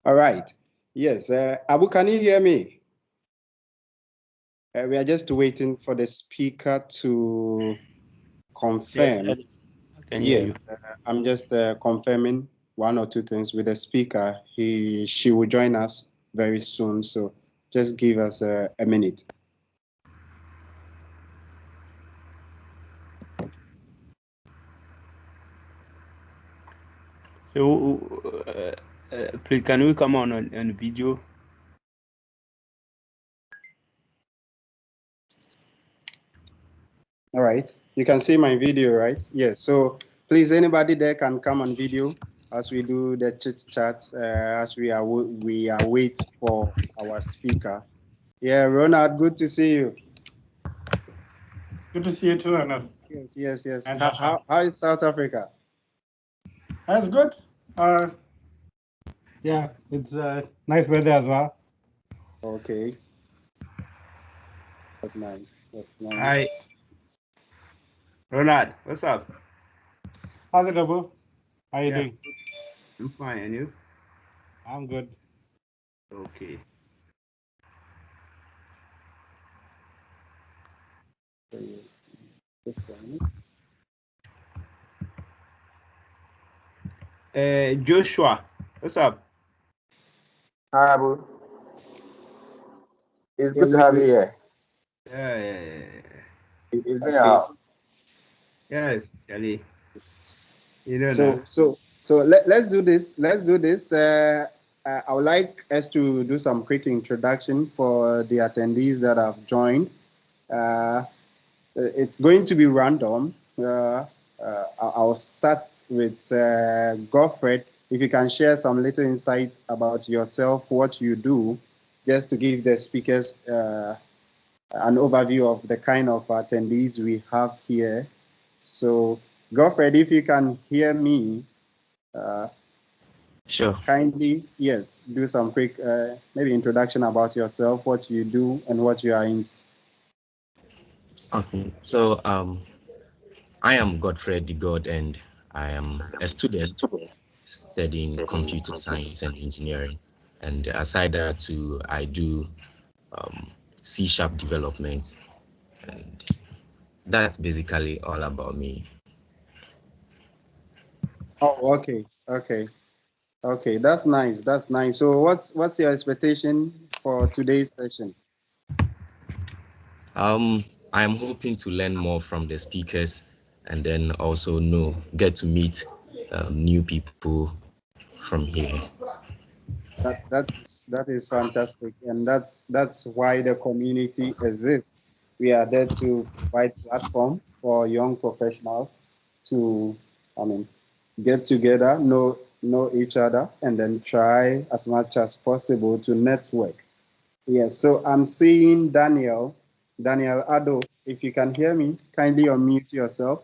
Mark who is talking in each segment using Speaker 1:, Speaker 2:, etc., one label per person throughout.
Speaker 1: All right. Yes. Abu, can you hear me? We are just waiting for the speaker to confirm.
Speaker 2: Yes, I can hear you.
Speaker 1: I'm just confirming one or two things with the speaker. She will join us very soon. So just give us a minute.
Speaker 2: So, please, can we come on video?
Speaker 1: All right. You can see my video, right? Yes. So please, anybody there can come on video as we do the chit chat, as we wait for our speaker. Yeah, Ronald, good to see you.
Speaker 3: Good to see you too, Anas.
Speaker 1: Yes.
Speaker 3: And
Speaker 1: How is South Africa?
Speaker 3: That's good. Yeah, it's nice weather as well.
Speaker 1: Okay. That's nice.
Speaker 2: Hi, Ronald. What's up?
Speaker 3: How's it, Abu? How you doing?
Speaker 2: I'm fine, and you?
Speaker 3: I'm good.
Speaker 2: Okay.
Speaker 1: Just a minute.
Speaker 2: Joshua, what's up?
Speaker 4: Hi, Abu. It's good to have you here.
Speaker 2: Yeah.
Speaker 4: It's been a while.
Speaker 2: Yes, Charlie. You know
Speaker 1: So let's do this. I would like us to do some quick introduction for the attendees that have joined. It's going to be random. I'll start with Godfred. If you can share some little insights about yourself, what you do, just to give the speakers an overview of the kind of attendees we have here. So, Godfred, if you can hear me,
Speaker 4: Sure.
Speaker 1: kindly, yes, do some quick, maybe introduction about yourself, what you do, and what you are into.
Speaker 4: Okay. So I am Godfred the God, and I am a student studying computer science and engineering. And aside that, too, I do C# development, and that's basically all about me.
Speaker 1: Oh, okay. That's nice. So, what's your expectation for today's session?
Speaker 4: I am hoping to learn more from the speakers, and then also get to meet new people from here.
Speaker 1: That is fantastic, and that's why the community exists. We are there to provide platform for young professionals to, get together, know each other, and then try as much as possible to network. Yes. So I'm seeing Daniel Ado. If you can hear me, kindly unmute yourself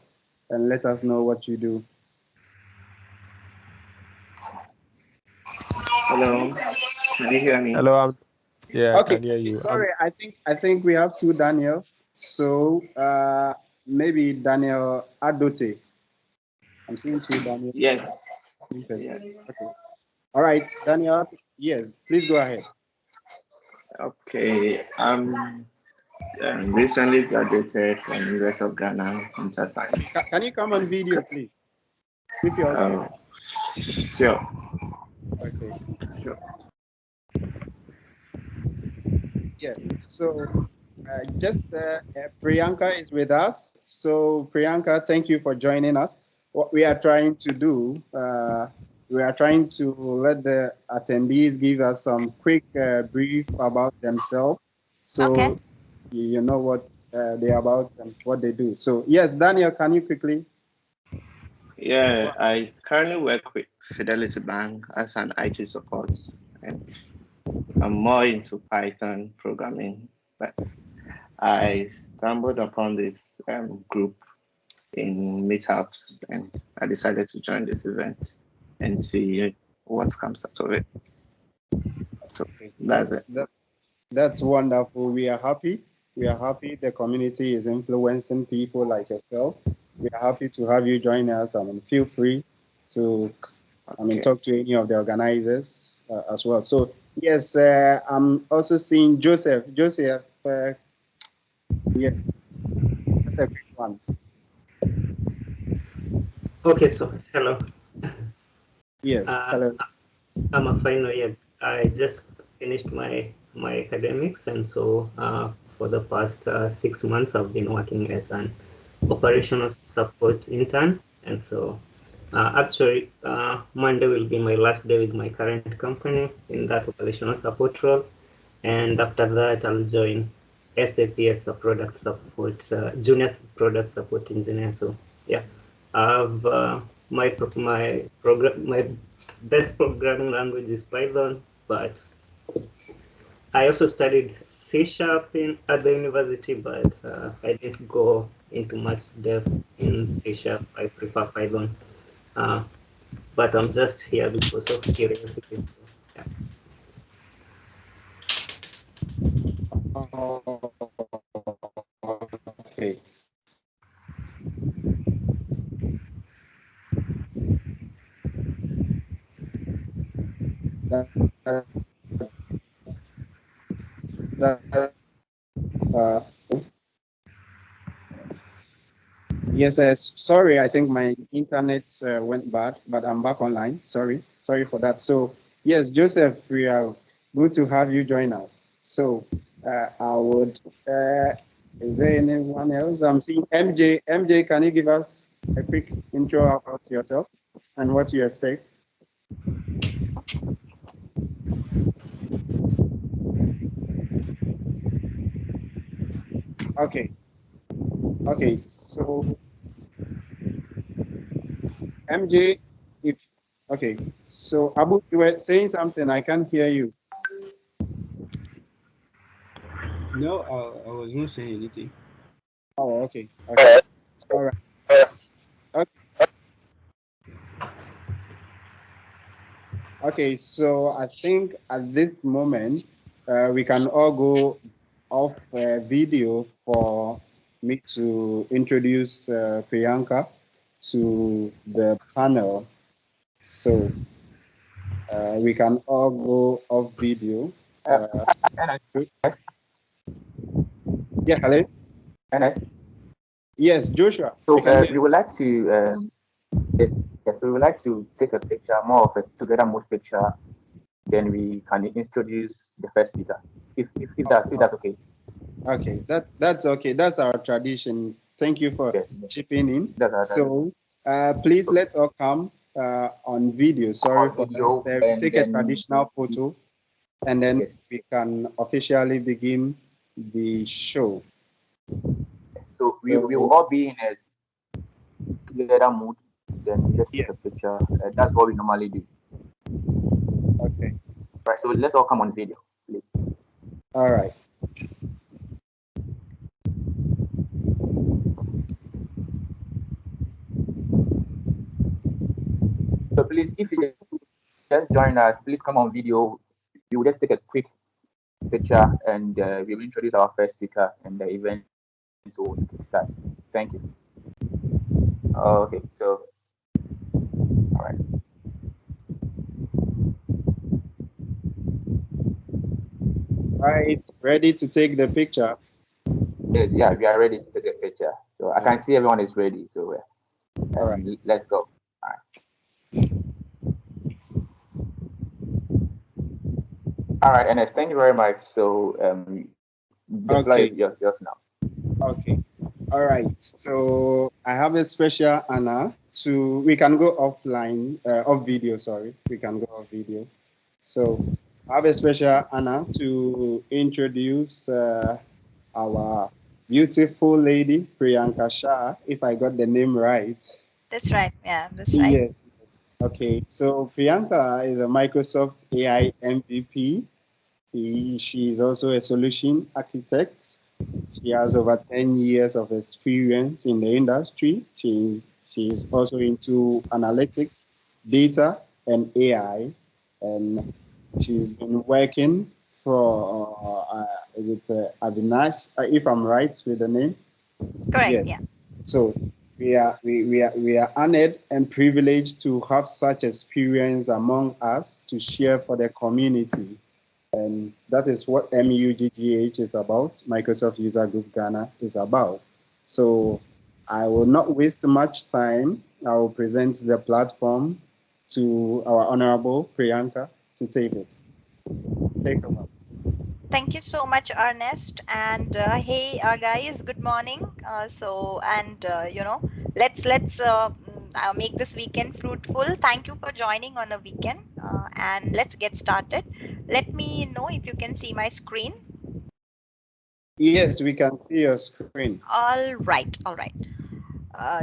Speaker 1: and let us know what you do.
Speaker 5: Hello, can you hear me?
Speaker 2: Hello, I
Speaker 1: Okay.
Speaker 2: can hear you.
Speaker 1: Sorry, I think we have two Daniels. So maybe Daniel Adote. I'm seeing two Daniels.
Speaker 5: Yes.
Speaker 1: Okay.
Speaker 5: Yeah.
Speaker 1: Okay. All right, Daniel. Yes, please go ahead.
Speaker 5: Okay. Recently graduated from University of Ghana, computer science.
Speaker 1: Can you come on video, please? Keep your
Speaker 5: Sure.
Speaker 1: Okay.
Speaker 5: Sure.
Speaker 1: Yeah. So Priyanka is with us. So Priyanka, thank you for joining us. What we are trying to do, we are trying to let the attendees give us some quick brief about themselves. So you know what they're about and what they do. So yes, Daniel, can you quickly?
Speaker 5: Yeah, I currently work with Fidelity Bank as an IT support, and I'm more into Python programming, but I stumbled upon this group in meetups, and I decided to join this event and see what comes out of it. So that's it.
Speaker 1: That's wonderful. We are happy. We are happy the community is influencing people like yourself. We are happy to have you join us. Feel free to talk to any of the organizers as well. So yes, I'm also seeing Joseph. Joseph, yes, that's a great one.
Speaker 6: Okay, so hello.
Speaker 1: Yes, hello.
Speaker 6: I'm a final year. I just finished my academics, and so for the past 6 months, I've been working as an operational support intern, and so actually Monday will be my last day with my current company in that operational support role, and after that I'll join SAP as a product support junior product support engineer. So yeah, I've my best programming language is Python, but I also studied C# at the university, but I didn't go into much depth in C#. I prefer Python, but I'm just here because of curiosity. Yeah.
Speaker 1: Okay. Uh, yes, sorry, I think my internet went bad, but I'm back online. Sorry for that. So yes, Joseph, we are good to have you join us. So I would. Is there anyone else? I'm seeing MJ. MJ, can you give us a quick intro about yourself and what you expect? Okay. Okay. So MJ, if okay. So Abu, you were saying something. I can't hear you.
Speaker 2: No, I was not saying anything.
Speaker 1: Oh, okay. Okay. All right. Okay. Okay. So I think at this moment we can all go off video for me to introduce Priyanka to the panel. So we can all go off video. Yeah, hello.
Speaker 7: NS.
Speaker 1: Yes, Joshua.
Speaker 7: So
Speaker 1: I can hear
Speaker 7: we would like to yes, we would like to take a picture, more of a together mode picture. Then we can introduce the first speaker, if that's okay.
Speaker 1: Okay, that's okay. That's our tradition. Thank you for chipping in. So please let's all come on video. Sorry for
Speaker 7: video,
Speaker 1: that.
Speaker 7: and
Speaker 1: Take a
Speaker 7: then
Speaker 1: traditional photo, and then
Speaker 7: yes.
Speaker 1: we can officially begin the show.
Speaker 7: So we will all be in a together mood. Then we just take a picture. That's what we normally do.
Speaker 1: Okay.
Speaker 7: Right. So let's all come on video, please.
Speaker 1: All right.
Speaker 7: So please, if you just join us, please come on video. We will just take a quick picture, and we will introduce our first speaker, and the event will start. Thank you. Okay, so all right.
Speaker 1: Right. Ready to take the picture?
Speaker 7: Yes, yeah, we are ready to take a picture. So I can see everyone is ready. So
Speaker 1: all right,
Speaker 7: let's go. All right. All right, Ernest, thank you very much. So the floor is yours now.
Speaker 1: Okay. All right. So I have a special Anna to. We can go offline, off video. Sorry, we can go off video. So I have a special Anna to introduce our beautiful lady Priyanka Shah. If I got the name right.
Speaker 8: That's right. Yeah, that's right.
Speaker 1: Yes. Okay. So Priyanka is a Microsoft AI MVP. She is also a solution architect. She has over 10 years of experience in the industry. She is also into analytics, data, and AI. And she's been working for, is it Avinash, if I'm right with the name?
Speaker 8: Correct,
Speaker 1: Yes.
Speaker 8: yeah.
Speaker 1: So we are honored and privileged to have such experience among us to share for the community. And that is what MUGGH is about, Microsoft User Group Ghana is about. So I will not waste much time. I will present the platform to our Honorable Priyanka to take it. Take over.
Speaker 8: Thank you so much, Ernest. And hey, guys, good morning. Let's make this weekend fruitful. Thank you for joining on a weekend, and let's get started. Let me know if you can see my screen.
Speaker 1: Yes, we can see your screen.
Speaker 8: All right, all right.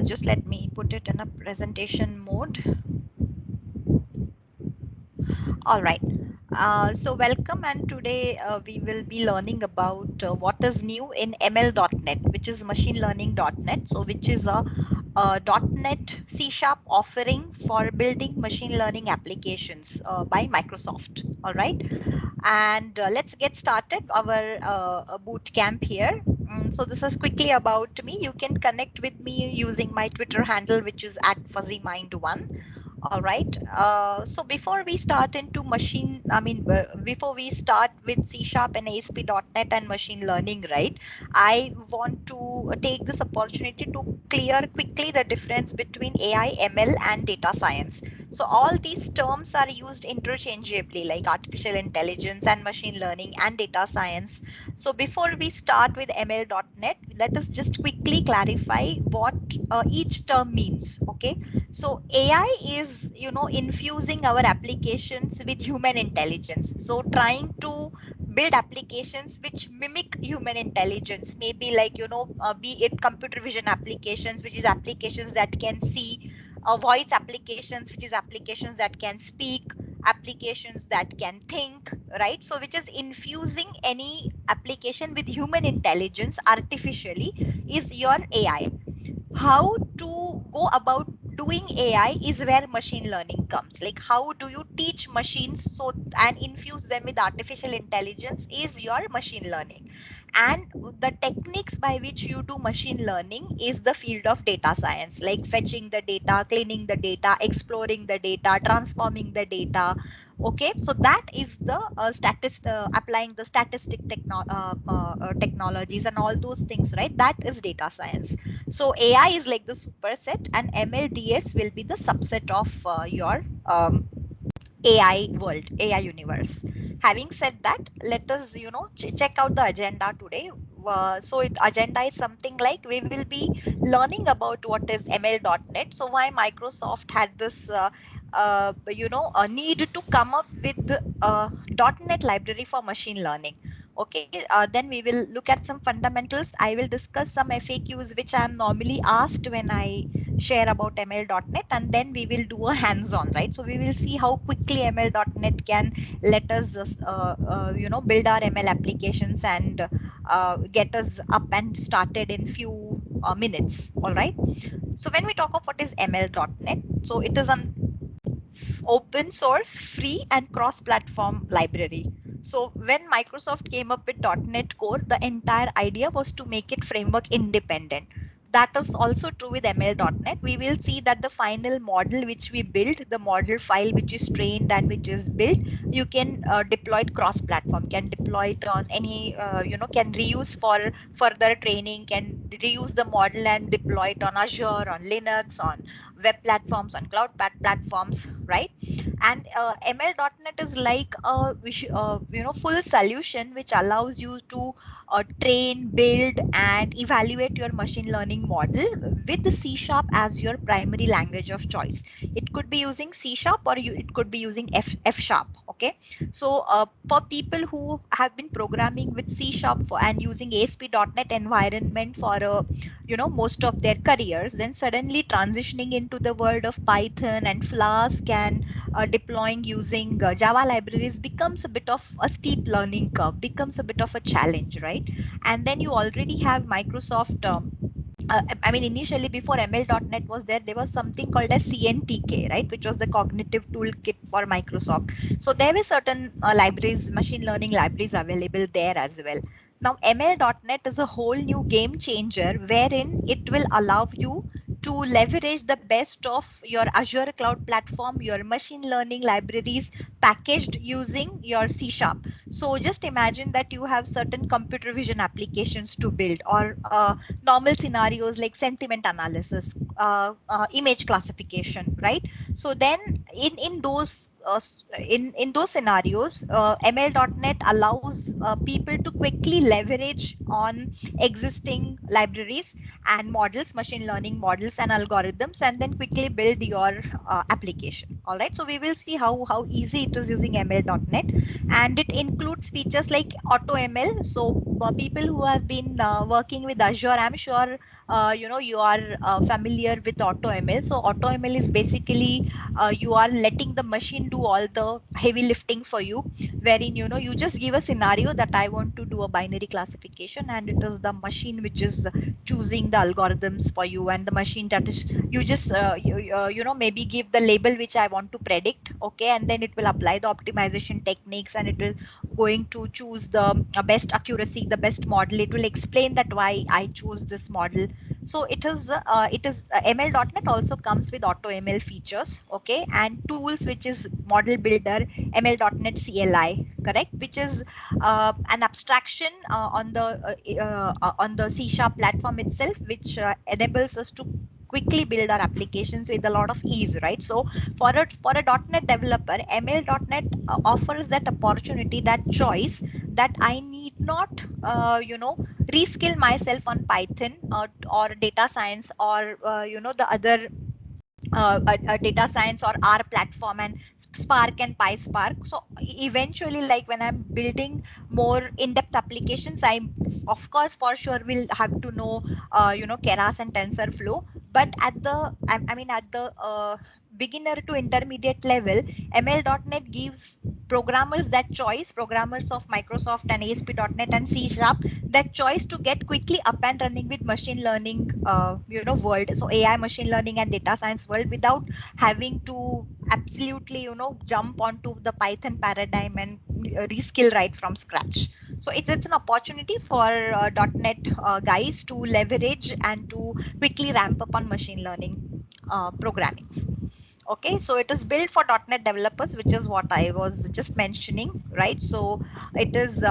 Speaker 8: Just let me put it in a presentation mode. All right. So welcome, and today we will be learning about what is new in ML.NET, which is machine learning.NET. So which is a .NET C# offering for building machine learning applications by Microsoft. All right. And let's get started our boot camp here. So this is quickly about me. You can connect with me using my Twitter handle, which is @fuzzymind1. All right. So before we start into before we start with C# and ASP.NET and machine learning, right? I want to take this opportunity to clear quickly the difference between AI, ML, and data science. So all these terms are used interchangeably, like artificial intelligence and machine learning and data science. So before we start with ML.NET, let us just quickly clarify what each term means. Okay. So AI is, infusing our applications with human intelligence. So trying to build applications which mimic human intelligence, maybe like, be it computer vision applications, which is applications that can see, voice applications, which is applications that can speak, applications that can think, right? So which is infusing any application with human intelligence artificially is your AI. How to go about doing AI is where machine learning comes. Like how do you teach machines so and infuse them with artificial intelligence is your machine learning. And the techniques by which you do machine learning is the field of data science, like fetching the data, cleaning the data, exploring the data, transforming the data. Okay, so that is the applying the technologies and all those things, right? That is data science. So AI is like the superset, and MLDS will be the subset of your AI world, AI universe. Having said that, let us, check out the agenda today. Agenda is something like we will be learning about what is ML.NET. So why Microsoft had this, a need to come up with .NET library for machine learning. Okay, then we will look at some fundamentals. I will discuss some FAQs which I am normally asked when I share about ML.NET, and then we will do a hands-on, right? So we will see how quickly ML.NET can let us, build our ML applications and get us up and started in few minutes. All right. So when we talk of what is ML.NET, so it is an open source, free, and cross-platform library. So when Microsoft came up with .NET Core, the entire idea was to make it framework independent. That is also true with ML.NET. We will see that the final model which we build, the model file which is trained and which is built, you can deploy it cross-platform, can deploy it on any, can reuse for further training, can reuse the model and deploy it on Azure, on Linux, on web platforms, on cloud platforms, right? And ML.NET is like a full solution which allows you to train, build, and evaluate your machine learning model with the C# as your primary language of choice. It could be using C# or it could be using F#. Okay, so for people who have been programming with C# and using ASP.NET environment for most of their careers, then suddenly transitioning into the world of Python and Flask and deploying using Java libraries becomes a bit of a steep learning curve, becomes a bit of a challenge, right? And then you already have Microsoft. Initially before ML.NET was there, there was something called as CNTK, right, which was the cognitive toolkit for Microsoft. So there were certain libraries, machine learning libraries available there as well. Now ML.NET is a whole new game changer wherein it will allow you to leverage the best of your Azure cloud platform, your machine learning libraries packaged using your C sharp. So just imagine that you have certain computer vision applications to build, or normal scenarios like sentiment analysis, image classification, right? So then in those in those scenarios, ML.NET allows people to quickly leverage on existing libraries and models, machine learning models and algorithms, and then quickly build your application. All right. So we will see how easy it is using ML.NET, and it includes features like AutoML. So people who have been working with Azure, I'm sure you are familiar with AutoML. So AutoML is basically you are letting the machine do all the heavy lifting for you, wherein you just give a scenario that I want to do a binary classification, and it is the machine which is choosing the algorithms for you, and the machine that is you just maybe give the label which I want to predict, okay, and then it will apply the optimization techniques, and it will going to choose the best accuracy, the best model. It will explain that why I choose this model. So it is ML.NET also comes with AutoML features, okay, and tools which is model builder, ML.NET CLI, correct, which is an abstraction on the C sharp platform itself, which enables us to quickly build our applications with a lot of ease, right? So for a .NET developer, ML.NET offers that opportunity, that choice, that I need not reskill myself on Python or data science, or the other data science or R platform and Spark and PySpark. So eventually, like when I'm building more in-depth applications, I of course for sure will have to know Keras and TensorFlow. But at the I mean at the beginner to intermediate level, ML.NET gives programmers that choice, programmers of Microsoft and ASP.NET and C Sharp, that choice to get quickly up and running with machine learning world, so AI, machine learning and data science world, without having to absolutely jump onto the Python paradigm and reskill right from scratch. So it's an opportunity for .NET guys to leverage and to quickly ramp up on machine learning programming. Okay, so it is built for .NET developers, which is what I was just mentioning, right? So it is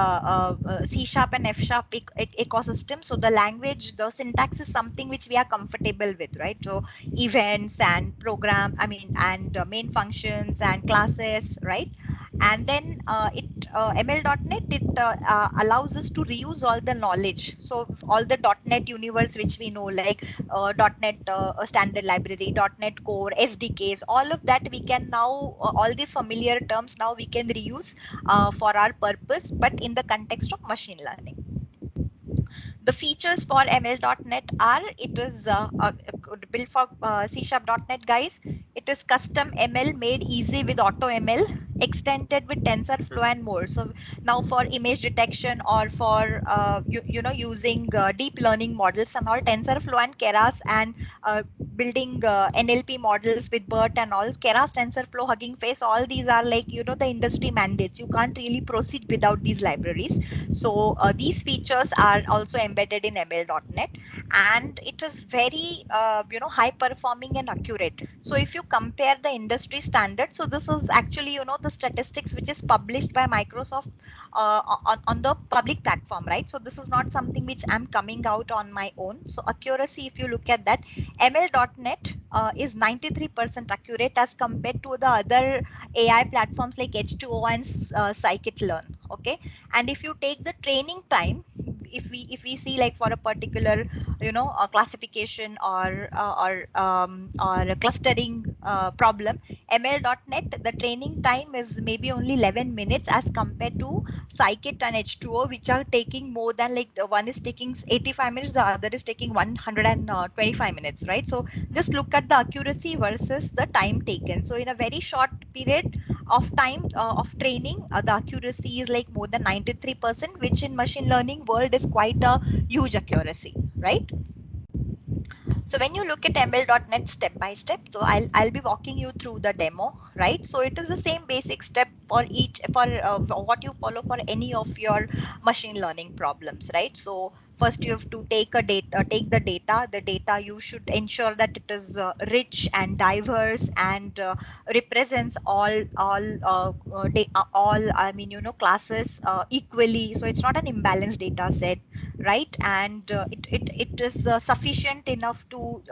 Speaker 8: C sharp and F sharp ecosystem. So the language, the syntax is something which we are comfortable with, right? So events and program, and main functions and classes, right? And then ML.NET, it allows us to reuse all the knowledge. So all the .NET universe which we know, like .NET standard library, .NET Core, SDKs, all of that we can now, all these familiar terms now we can reuse for our purpose, but in the context of machine learning. The features for ML.NET are, it is built for C#.NET guys. It is custom ML made easy with AutoML, extended with TensorFlow and more. So now for image detection, or for using deep learning models and all, TensorFlow and Keras, and building NLP models with BERT and all, Keras, TensorFlow, Hugging Face, all these are like the industry mandates. You can't really proceed without these libraries. So these features are also embedded in ML.NET, and it is very high performing and accurate. So if you compare the industry standard, so this is actually the statistics which is published by Microsoft on the public platform, right? So this is not something which I'm coming out on my own. So accuracy, if you look at that, ML.NET is 93% accurate as compared to the other AI platforms like H2O and scikit-learn. Okay, and if you take the training time, if we see like for a particular a classification or a clustering problem, ML.NET, the training time is maybe only 11 minutes as compared to scikit and H2O, which are taking more than, like, the one is taking 85 minutes, the other is taking 125 minutes, right? So just look at the accuracy versus the time taken. So in a very short period of time of training, the accuracy is like more than 93%, which in machine learning world is quite a huge accuracy, right? So when you look at ML.NET step by step, so I'll be walking you through the demo, right? So it is the same basic step for each for what you follow for any of your machine learning problems, right? So first you have to take the data. The data you should ensure that it is rich and diverse and represents all I mean classes equally. So it's not an imbalanced data set, right? And it is sufficient enough to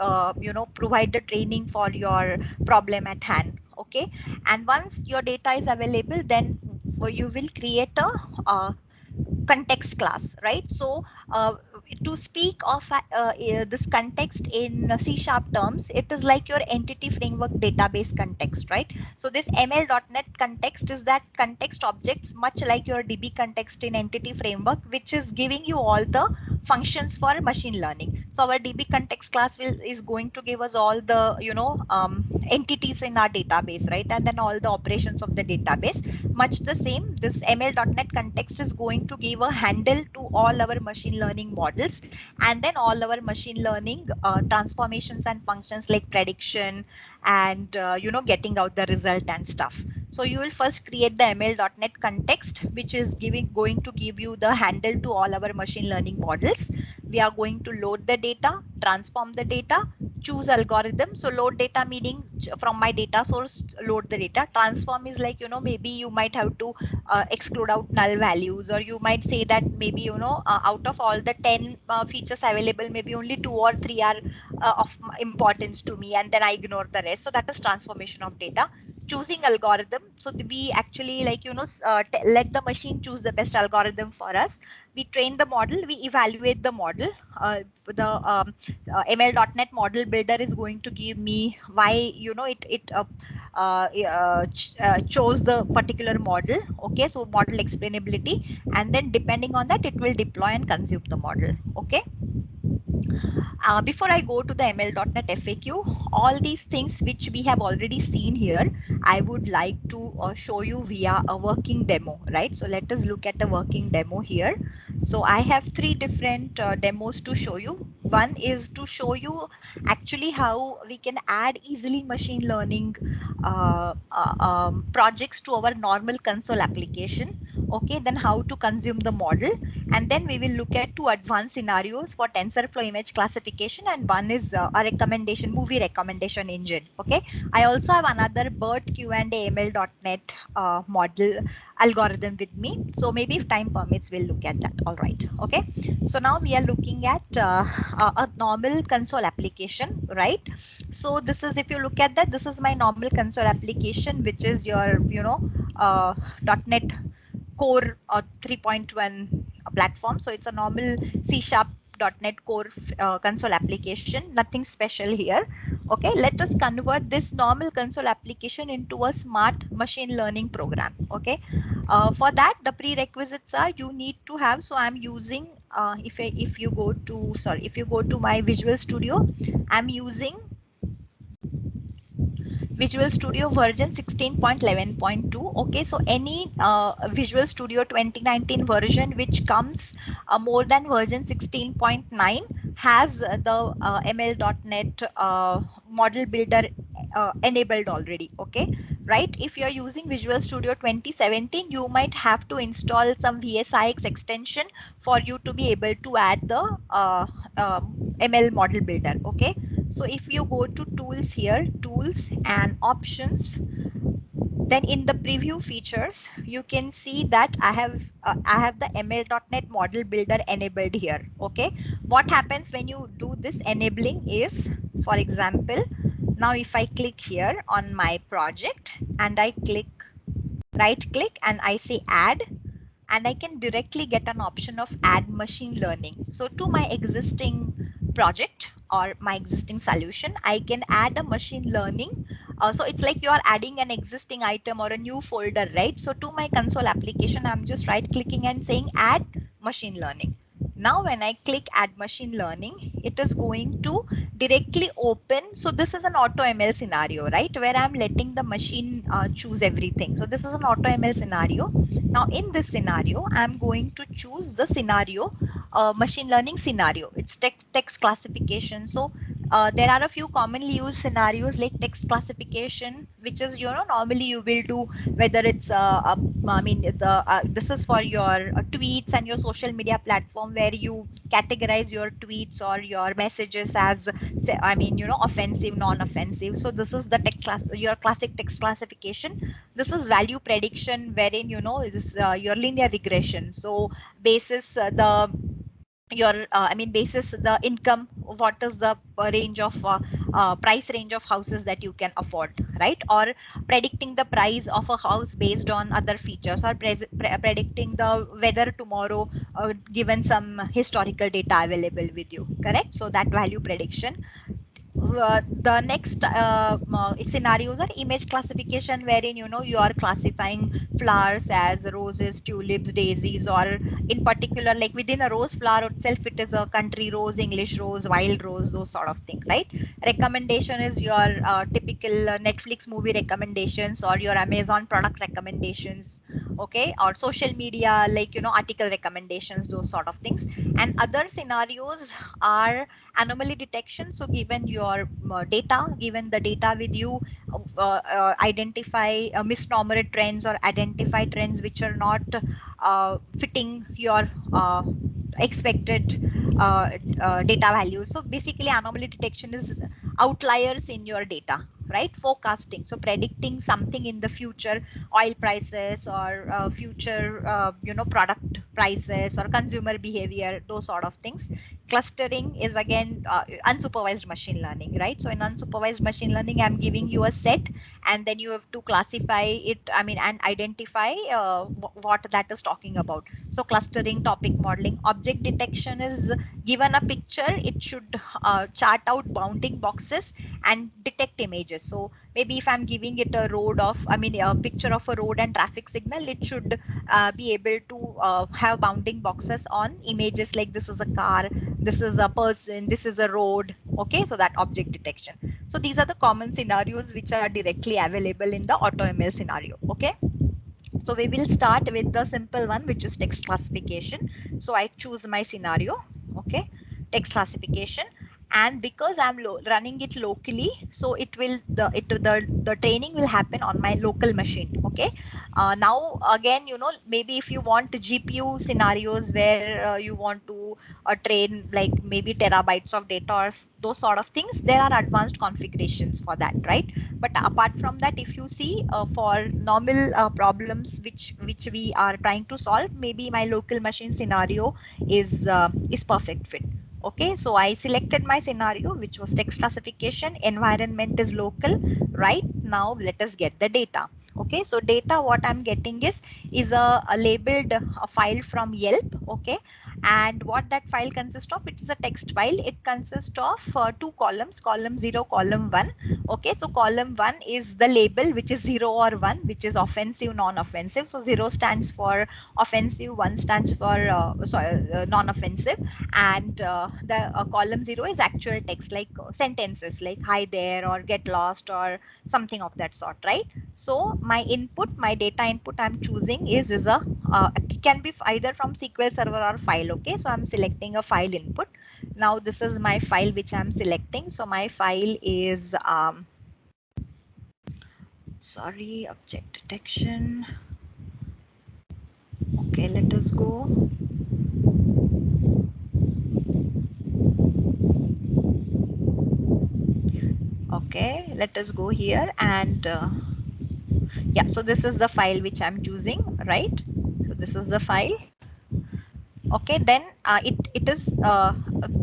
Speaker 8: provide the training for your problem at hand. Okay, and once your data is available, then you will create a context class, right? So to speak of this context in C# terms, it is like your entity framework database context, right? So this ML.NET context is that context objects, much like your DB context in entity framework, which is giving you all the functions for machine learning. So our DB context class is going to give us all the entities in our database, right? And then all the operations of the database. Much the same, this ML.NET context is going to give a handle to all our machine learning models, and then all our machine learning transformations and functions like prediction and getting out the result and stuff. So you will first create the ML.NET context, which is going to give you the handle to all our machine learning models. We are going to load the data, transform the data, choose algorithm. So load data meaning from my data source, load the data. Transform is like maybe you might have to exclude out null values, or you might say that maybe out of all the 10 features available, maybe only 2 or 3 are of importance to me, and then I ignore the rest. So that is transformation of data. Choosing algorithm, so we actually let the machine choose the best algorithm for us. We train the model, we evaluate the model. ML.NET model builder is going to give me why chose the particular model. Okay, so model explainability, and then depending on that, it will deploy and consume the model. Okay. Before I go to the ML.NET FAQ, all these things which we have already seen here, I would like to show you via a working demo, right? So let us look at the working demo here. So I have 3 different demos to show you. One is to show you actually how we can add easily machine learning projects to our normal console application. Okay, then how to consume the model, and then we will look at 2 advanced scenarios for TensorFlow image classification, and one is a movie recommendation engine. Okay, I also have another BERT Q&A ML.NET model algorithm with me. So maybe if time permits, we'll look at that. All right. Okay. So now we are looking at a normal console application, right? So this is, if you look at that, this is my normal console application, which is your, .NET Core 3.1 platform. So it's a normal C# .NET Core console application, nothing special here. Okay, let us convert this normal console application into a smart machine learning program. Okay, for that, the prerequisites are you need to have. So I'm using if you go to my Visual Studio, I'm using Visual Studio version 16.11.2. Okay, so any Visual Studio 2019 version which comes more than version 16.9 has the ML.NET model builder enabled already. Okay, right? If you're using Visual Studio 2017, you might have to install some VSIX extension for you to be able to add the ML model builder. Okay, so if you go to tools here, tools and options, then in the preview features, you can see that I have the ML.NET model builder enabled here. Okay, what happens when you do this enabling is, for example, now if I click here on my project and I right click and I say add, and I can directly get an option of add machine learning. So to my existing project or my existing solution, I can add a machine learning. So it's like you are adding an existing item or a new folder, right? So to my console application, I'm just right clicking and saying add machine learning. Now when I click add machine learning, it is going to directly open. So this is an AutoML scenario, right? Where I'm letting the machine choose everything. So this is an AutoML scenario. Now in this scenario, I'm going to choose the scenario, machine learning scenario. It's text classification. So There are a few commonly used scenarios like text classification, which is, normally you will do, whether it's I mean this is for your tweets and your social media platform, where you categorize your tweets or your messages as, I mean, offensive, non-offensive. So this is the your classic text classification. This is value prediction, wherein, it is your linear regression. So basis the your I mean basis the income, what is the range of price range of houses that you can afford, right? Or predicting the price of a house based on other features, or predicting the weather tomorrow, given some historical data available with you, correct? So that value prediction. The next scenarios are image classification, wherein, you are classifying flowers as roses, tulips, daisies, or in particular, like within a rose flower itself, it is a country rose, English rose, wild rose, those sort of thing, right? Recommendation is your typical Netflix movie recommendations, or your Amazon product recommendations, okay? Or social media, like, article recommendations, those sort of things. And other scenarios are anomaly detection. So given your data, given the data with you, identify misnomer trends, or identify trends which are not fitting your expected data values. So basically anomaly detection is outliers in your data, right? Forecasting, so predicting something in the future, oil prices, or future product prices, or consumer behavior, those sort of things. Clustering is again unsupervised machine learning, right? So in unsupervised machine learning, I'm giving you a set, and then you have to classify it, I mean, and identify what that is talking about. So clustering, topic modeling. Object detection is, given a picture, it should chart out bounding boxes and detect images. So maybe if I'm giving it a road of, I mean, a picture of a road and traffic signal, it should be able to have bounding boxes on images, like this is a car, this is a person, this is a road, okay? So that object detection. So these are the common scenarios which are directly available in the AutoML scenario, okay? So we will start with the simple one, which is text classification. So I choose my scenario, okay? Text classification. And because I'm running it locally, so it will the training will happen on my local machine, okay? Now again, maybe if you want GPU scenarios where you want to train like maybe terabytes of data or those sort of things, there are advanced configurations for that, right? But apart from that, if you see for normal problems which we are trying to solve, maybe my local machine scenario is perfect fit. Okay, so I selected my scenario, which was text classification, environment is local. Right now, let us get the data. Okay, so data, what I'm getting is a labeled a file from Yelp. Okay, and what that file consists of, it is a text file. It consists of two columns, column 0, column 1. Okay, so column 1 is the label, which is 0 or 1, which is offensive, non-offensive. So 0 stands for offensive, 1 stands for non-offensive, and the column 0 is actual text, like sentences like hi there, or get lost, or something of that sort, right? So my input, my data input I'm choosing is a can be either from SQL Server or file. Okay, so I'm selecting a file input. Now this is my file which I'm selecting. So my file is sorry, object detection. Okay, let us go. Okay, let us go here, and yeah, so this is the file which I'm choosing, right? So this is the file. Okay, then it is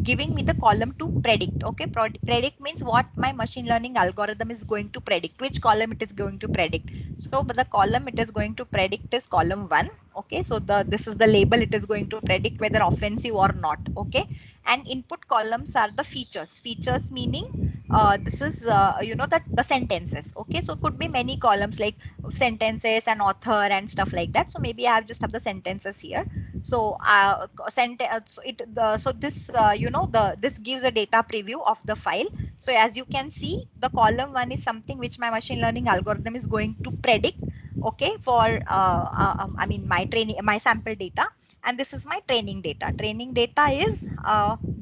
Speaker 8: giving me the column to predict. Okay, predict means what my machine learning algorithm is going to predict, which column it is going to predict. So but the column it is going to predict is column 1. Okay, so this is the label, it is going to predict whether offensive or not. Okay, and input columns are the features meaning this is that the sentences. Okay, so could be many columns like sentences and author and stuff like that. So maybe I have just have the sentences here. So so this this gives a data preview of the file. So as you can see, the column 1 is something which my machine learning algorithm is going to predict, okay, for I mean my training, my sample data. and this is my training data. Training data is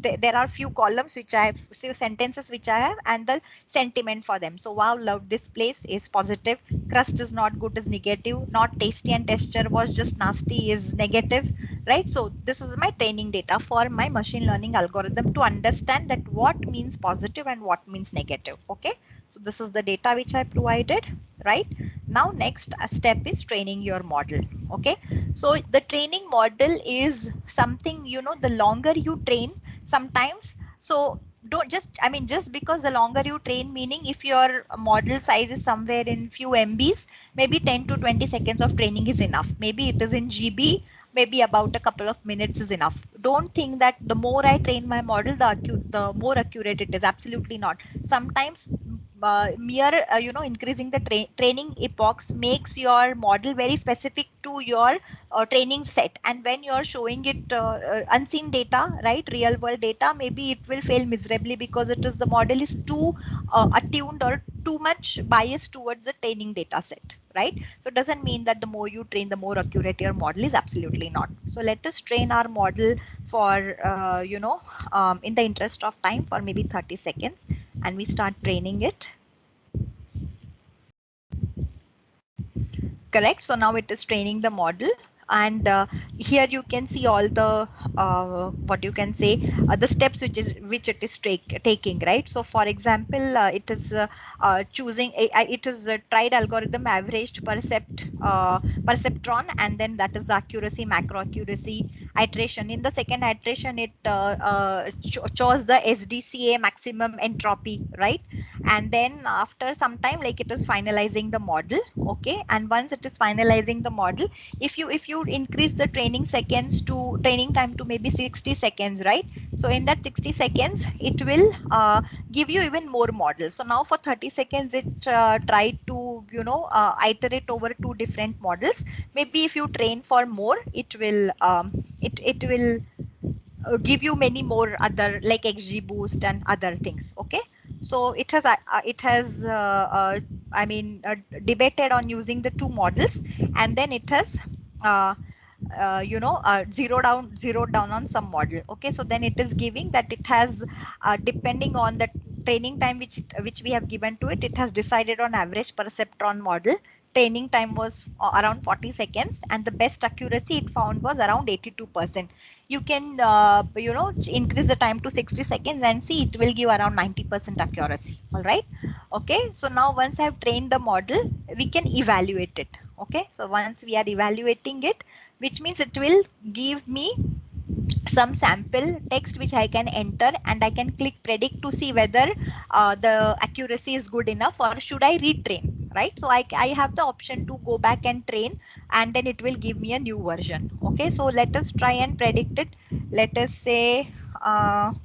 Speaker 8: there are few columns which I have, few sentences which I have, and the sentiment for them. So wow, love this place is positive, crust is not good is negative, not tasty and texture was just nasty is negative, right? So this is my training data for my machine learning algorithm to understand that what means positive and what means negative. Okay, so this is the data which I provided, right? Now next step is training your model. Okay, so the training model is something, you know, the longer you train sometimes, so don't just, I mean, just because the longer you train, meaning if your model size is somewhere in few MBs, maybe 10 to 20 seconds of training is enough. Maybe it is in GB, maybe about a couple of minutes is enough. Don't think that the more I train my model, the more accurate it is. Absolutely not. Sometimes mere increasing the training epochs makes your model very specific to your training set, and when you're showing it unseen data, right, real world data, maybe it will fail miserably because it is the model is too attuned or too much biased towards the training data set, right? So it doesn't mean that the more you train, the more accurate your model is. Absolutely not. So let us train our model for in the interest of time for maybe 30 seconds, and we start training it. Correct. So now it is training the model, and here you can see all the what you can say the steps which it is taking, right? So for example, it is choosing it is a tried algorithm averaged perceptron, and then that is the accuracy, macro accuracy iteration. In the second iteration, it chose the SDCA maximum entropy, right? And then after some time, like, it is finalizing the model. Okay, and once it is finalizing the model, if you increase the training time to maybe 60 seconds, right? So in that 60 seconds, it will give you even more models. So now for 30 seconds, it tried to iterate over two different models. Maybe if you train for more, it will give you many more other, like XGBoost and other things. Okay, so it has debated on using the two models, and then it has uh, zeroed down on some model. Okay, so then it is giving that it has depending on the training time which we have given to it, it has decided on average perceptron model. Training time was around 40 seconds, and the best accuracy it found was around 82%. You can increase the time to 60 seconds and see it will give around 90% accuracy. All right. Okay, so now once I have trained the model, we can evaluate it. Okay, so once we are evaluating it, which means it will give me some sample text which I can enter, and I can click predict to see whether the accuracy is good enough or should I retrain, right? So I have the option to go back and train, and then it will give me a new version. Okay, so let us try and predict it. Let us say let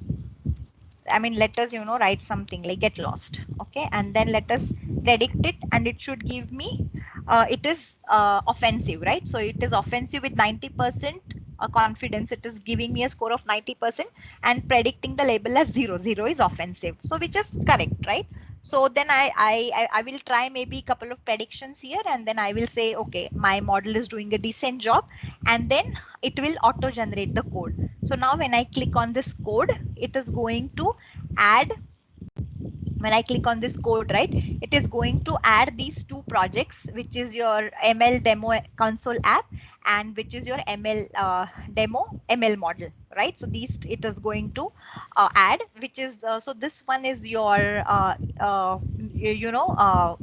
Speaker 8: us write something like get lost. Okay, and then let us predict it, and it should give me it is offensive, right? So it is offensive with 90% confidence. It is giving me a score of 90% and predicting the label as 0. 0 is offensive, so which is correct, right? So then I will try maybe a couple of predictions here, and then I will say, okay, my model is doing a decent job, and then it will auto generate the code. So now when I click on this code, it is going to add, when I click on this code, right, it is going to add these two projects, which is your ML demo console app, and which is your ML demo ML model, right? So these it is going to add, which is so this one is your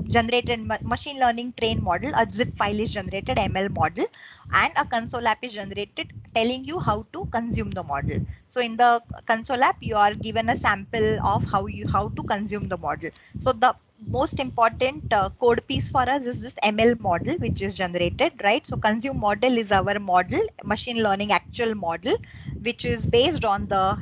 Speaker 8: generated machine learning train model. A zip file is generated, ML model, and a console app is generated telling you how to consume the model. So in the console app, you are given a sample of how to consume the model. So the most important code piece for us is this ML model, which is generated, right? So consume model is our model, machine learning actual model, which is based on the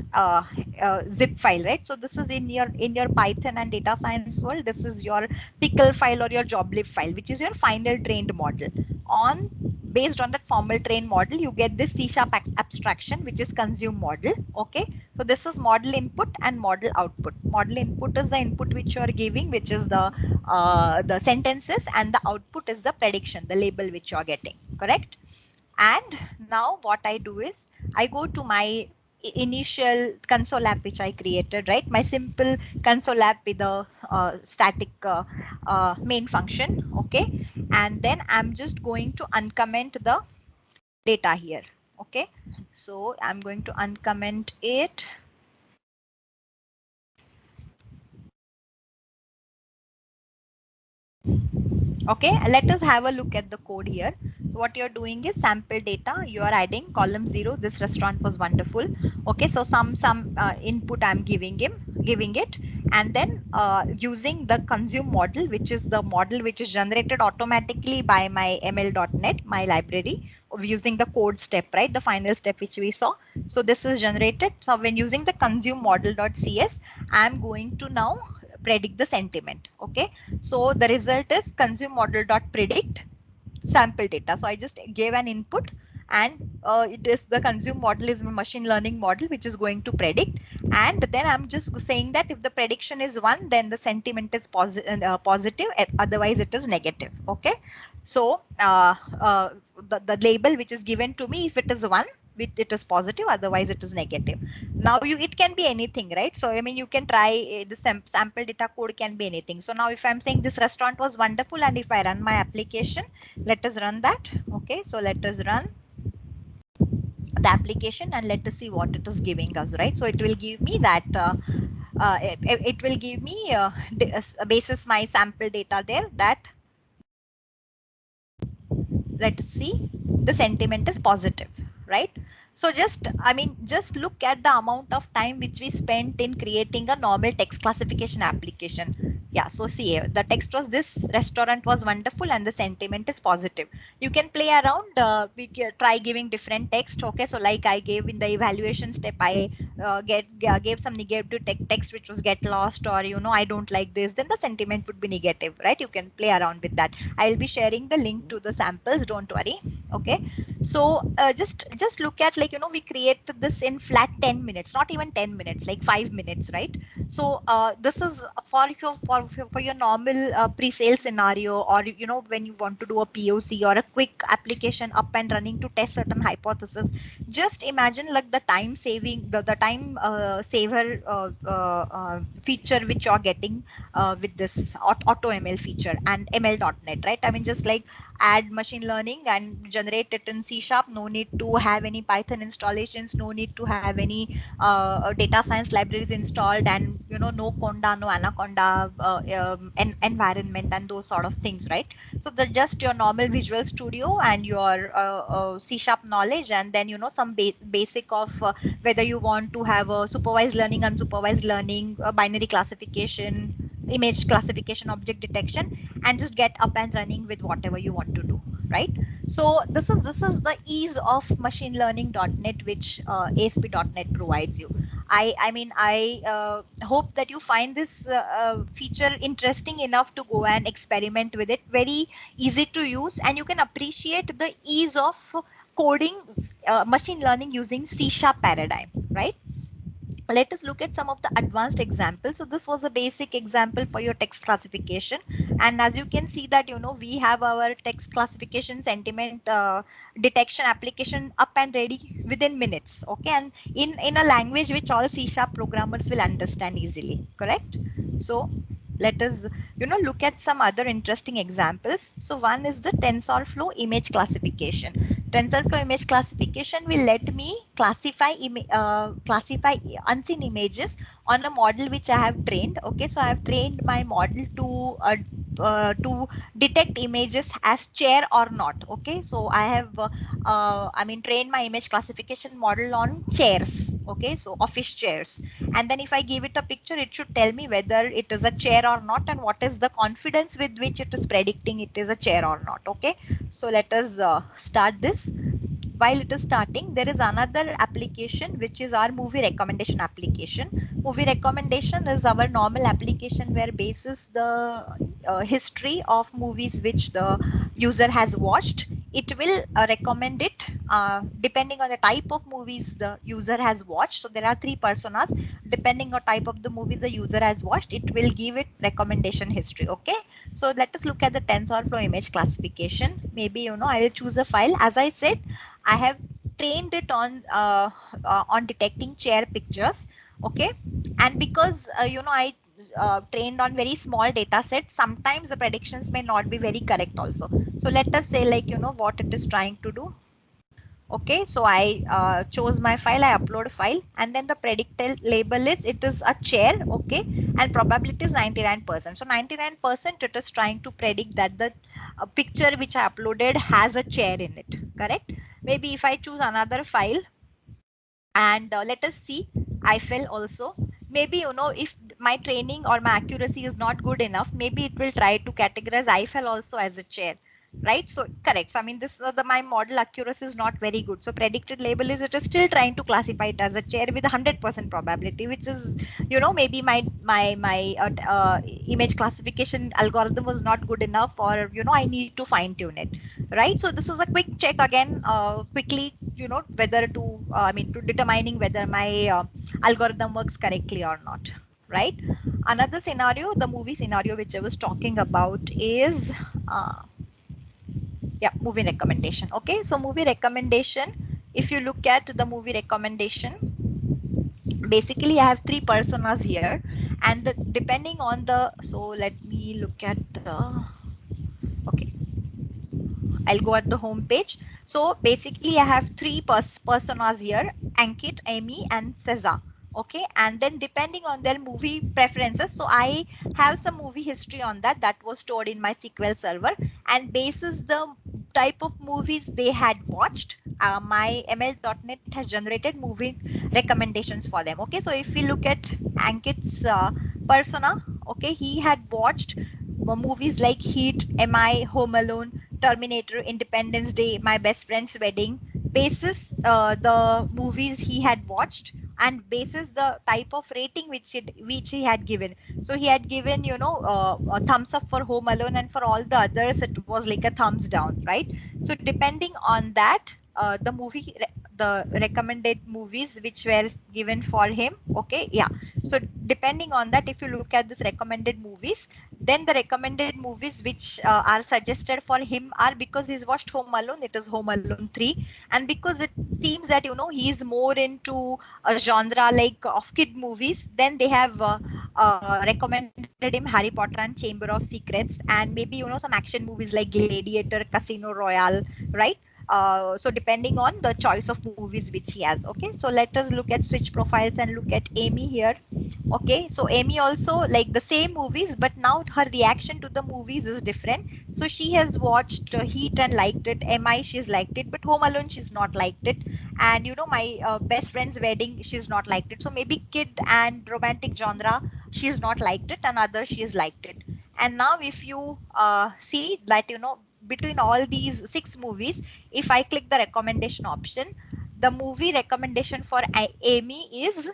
Speaker 8: zip file, right? So this is in your Python and data science world, this is your pickle file or your joblib file, which is your final trained model. On based on that formal trained model, you get this C# abstraction, which is consume model. Okay, so this is model input and model output. Model input is the input which you are giving, which is the sentences, and the output is the prediction, the label which you are getting. Correct. And now what I do is I go to my initial console app which I created, right? My simple console app with a static main function, okay? And then I'm just going to uncomment the data here, okay? So I'm going to uncomment it. Okay, let us have a look at the code here. So what you're doing is sample data, you are adding column 0, this restaurant was wonderful. Okay, so some input I'm giving it, and then using the consume model, which is the model which is generated automatically by my ml.net, my library, of using the code step, right, the final step which we saw. So this is generated. So when using the consume model.cs, I'm going to now predict the sentiment. Okay, so the result is consume model dot predict sample data. So I just gave an input, and it is the consume model is a machine learning model which is going to predict, and then I'm just saying that if the prediction is 1, then the sentiment is positive, otherwise it is negative. Okay, so the label which is given to me, if it is 1, it is positive, otherwise it is negative. Now it can be anything, right? So I mean, you can try the sample data code can be anything. So now if I'm saying this restaurant was wonderful, and if I run my application, let us run that. Okay, so let us run the application and let us see what it is giving us, right? So it will give me that it will give me basis my sample data there, that let us see, the sentiment is positive, right? So just, I mean, just look at the amount of time which we spent in creating a normal text classification application. Yeah, so see, the text was this restaurant was wonderful and the sentiment is positive. You can play around, we can try giving different text. Okay, so like I gave in the evaluation step, I gave some negative text which was get lost, or I don't like this, then the sentiment would be negative, right? You can play around with that. I'll be sharing the link to the samples, don't worry. Okay, so just look at, like, we created this in flat 10 minutes, not even 10 minutes, like 5 minutes, right? So this is for your normal pre-sale scenario, or when you want to do a POC or a quick application up and running to test certain hypothesis. Just imagine like the time saving, the time saver feature which you're getting with this AutoML feature and ML.net, right? I mean, just like add machine learning and generate it in C#. No need to have any Python installations, no need to have any data science libraries installed, and no Conda, no Anaconda environment and those sort of things, right? So the just your normal Visual Studio and your C# knowledge, and then some basic of whether you want to have a supervised learning, unsupervised learning, binary classification, image classification, object detection, and just get up and running with whatever you want to do, right? So this is the ease of machine learning.net, which ASP.net provides you. I hope that you find this feature interesting enough to go and experiment with it. Very easy to use, and you can appreciate the ease of coding machine learning using C# paradigm, right? Let us look at some of the advanced examples. So this was a basic example for your text classification, and as you can see that we have our text classification sentiment detection application up and ready within minutes. Okay, and in a language which all C# programmers will understand easily, correct? So let us look at some other interesting examples. So one is the TensorFlow image classification. TensorFlow image classification will let me classify unseen images on a model which I have trained. Okay, so I have trained my model to detect images as chair or not. Okay, so I have trained my image classification model on chairs. Okay, so office chairs, and then if I give it a picture, it should tell me whether it is a chair or not, and what is the confidence with which it is predicting it is a chair or not. Okay, so let us start this. While it is starting, there is another application which is our movie recommendation application. Movie recommendation is our normal application where basis the history of movies which the user has watched, it will recommend it depending on the type of movies the user has watched. So there are 3 personas. Depending on type of the movie the user has watched, it will give it recommendation history. Okay, so let us look at the TensorFlow image classification. Maybe I will choose a file. As I said, I have trained it on detecting chair pictures. Okay, and because I trained on very small data sets, sometimes the predictions may not be very correct also. So let us say, like, what it is trying to do. Okay, so I chose my file, I upload file, and then the predicted label is, it is a chair. Okay, and probability is 99%. So 99% it is trying to predict that the picture which I uploaded has a chair in it. Correct. Maybe if I choose another file, and let us see IFL also. Maybe, if my training or my accuracy is not good enough, maybe it will try to categorize IFL also as a chair, right? So correct. So I mean, this my model accuracy is not very good. So predicted label is, it is still trying to classify it as a chair with 100% probability, which is, maybe my image classification algorithm was not good enough, or I need to fine tune it, right? So this is a quick check again, quickly, whether to to determining whether my algorithm works correctly or not, right? Another scenario, the movie scenario which I was talking about is uh, yeah, movie recommendation. Okay, so movie recommendation, if you look at the movie recommendation, basically I have three personas here, and depending on the, so let me look at the, okay, I'll go at the home page. So basically, I have three personas here: Ankit, Amy, and Cesar. Okay, and then depending on their movie preferences, so I have some movie history on that was stored in my SQL server, and basis the type of movies they had watched, my ML.NET has generated movie recommendations for them. Okay, so if we look at Ankit's persona, okay, he had watched movies like Heat, MI, Home Alone, Terminator, Independence Day, My Best Friend's Wedding, basis the movies he had watched, and basis the type of rating which he had given. So he had given, a thumbs up for Home Alone, and for all the others it was like a thumbs down, right? So depending on that, the recommended movies which were given for him. Okay, yeah. So depending on that, if you look at this recommended movies, then the recommended movies which are suggested for him are, because he's watched Home Alone, it is Home Alone 3. And because it seems that, he's more into a genre like of kid movies, then they have recommended him Harry Potter and Chamber of Secrets, and maybe, some action movies like Gladiator, Casino Royale, right? So depending on the choice of movies which he has. Okay, so let us look at switch profiles and look at Amy here. Okay, so Amy also like the same movies, but now her reaction to the movies is different. So she has watched Heat and liked it. MI, she's liked it, but Home Alone she's not liked it. And my best friend's wedding, she's not liked it. So maybe kid and romantic genre, she's not liked it, and other she's liked it. And now if you see that, between all these six movies, if I click the recommendation option, the movie recommendation for Amy is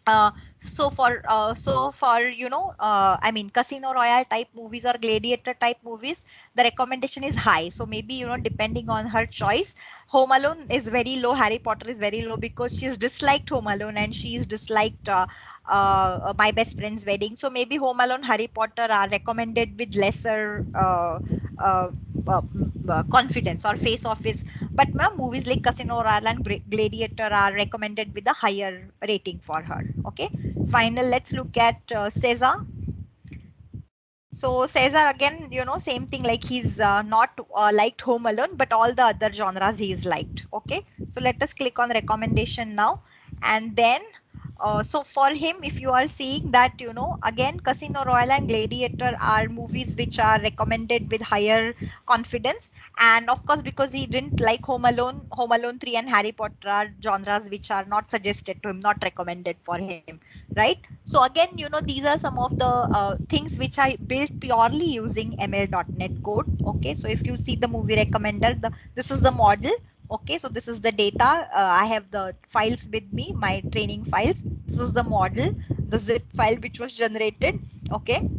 Speaker 8: uh, so for I mean, Casino Royale type movies or Gladiator type movies, the recommendation is high. So maybe, depending on her choice, Home Alone is very low, Harry Potter is very low, because she's disliked Home Alone and she's disliked My Best Friend's Wedding. So maybe Home Alone, Harry Potter are recommended with lesser uh, confidence, or face off is, but movies like Casino Royale and Gladiator are recommended with a higher rating for her. Okay, final, let's look at Cesar. So Cesar again, same thing, like he's not liked Home Alone, but all the other genres he's liked. Okay, so let us click on recommendation now, and then so for him, if you are seeing that, again, Casino Royale and Gladiator are movies which are recommended with higher confidence. And of course, because he didn't like Home Alone 3 and Harry Potter are genres which are not suggested to him, not recommended for him, right? So again, these are some of the things which I built purely using ML.NET code. Okay, so if you see the movie recommender, this is the model. Okay, so this is the data. I have the files with me, my training files. This is the model, the zip file which was generated. Okay,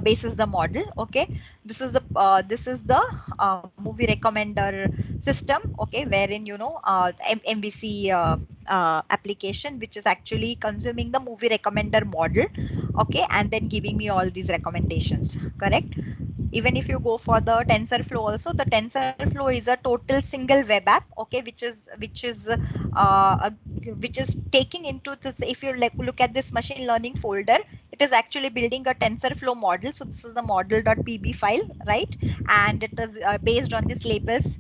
Speaker 8: basis the model. Okay, this is the movie recommender system. Okay, wherein MVC application, which is actually consuming the movie recommender model. Okay, and then giving me all these recommendations. Correct. Even if you go for the TensorFlow also, the TensorFlow is a total single web app, okay, which is taking into this. If you look at this machine learning folder, it is actually building a TensorFlow model. So this is the model.pb file, right? And it is based on this labels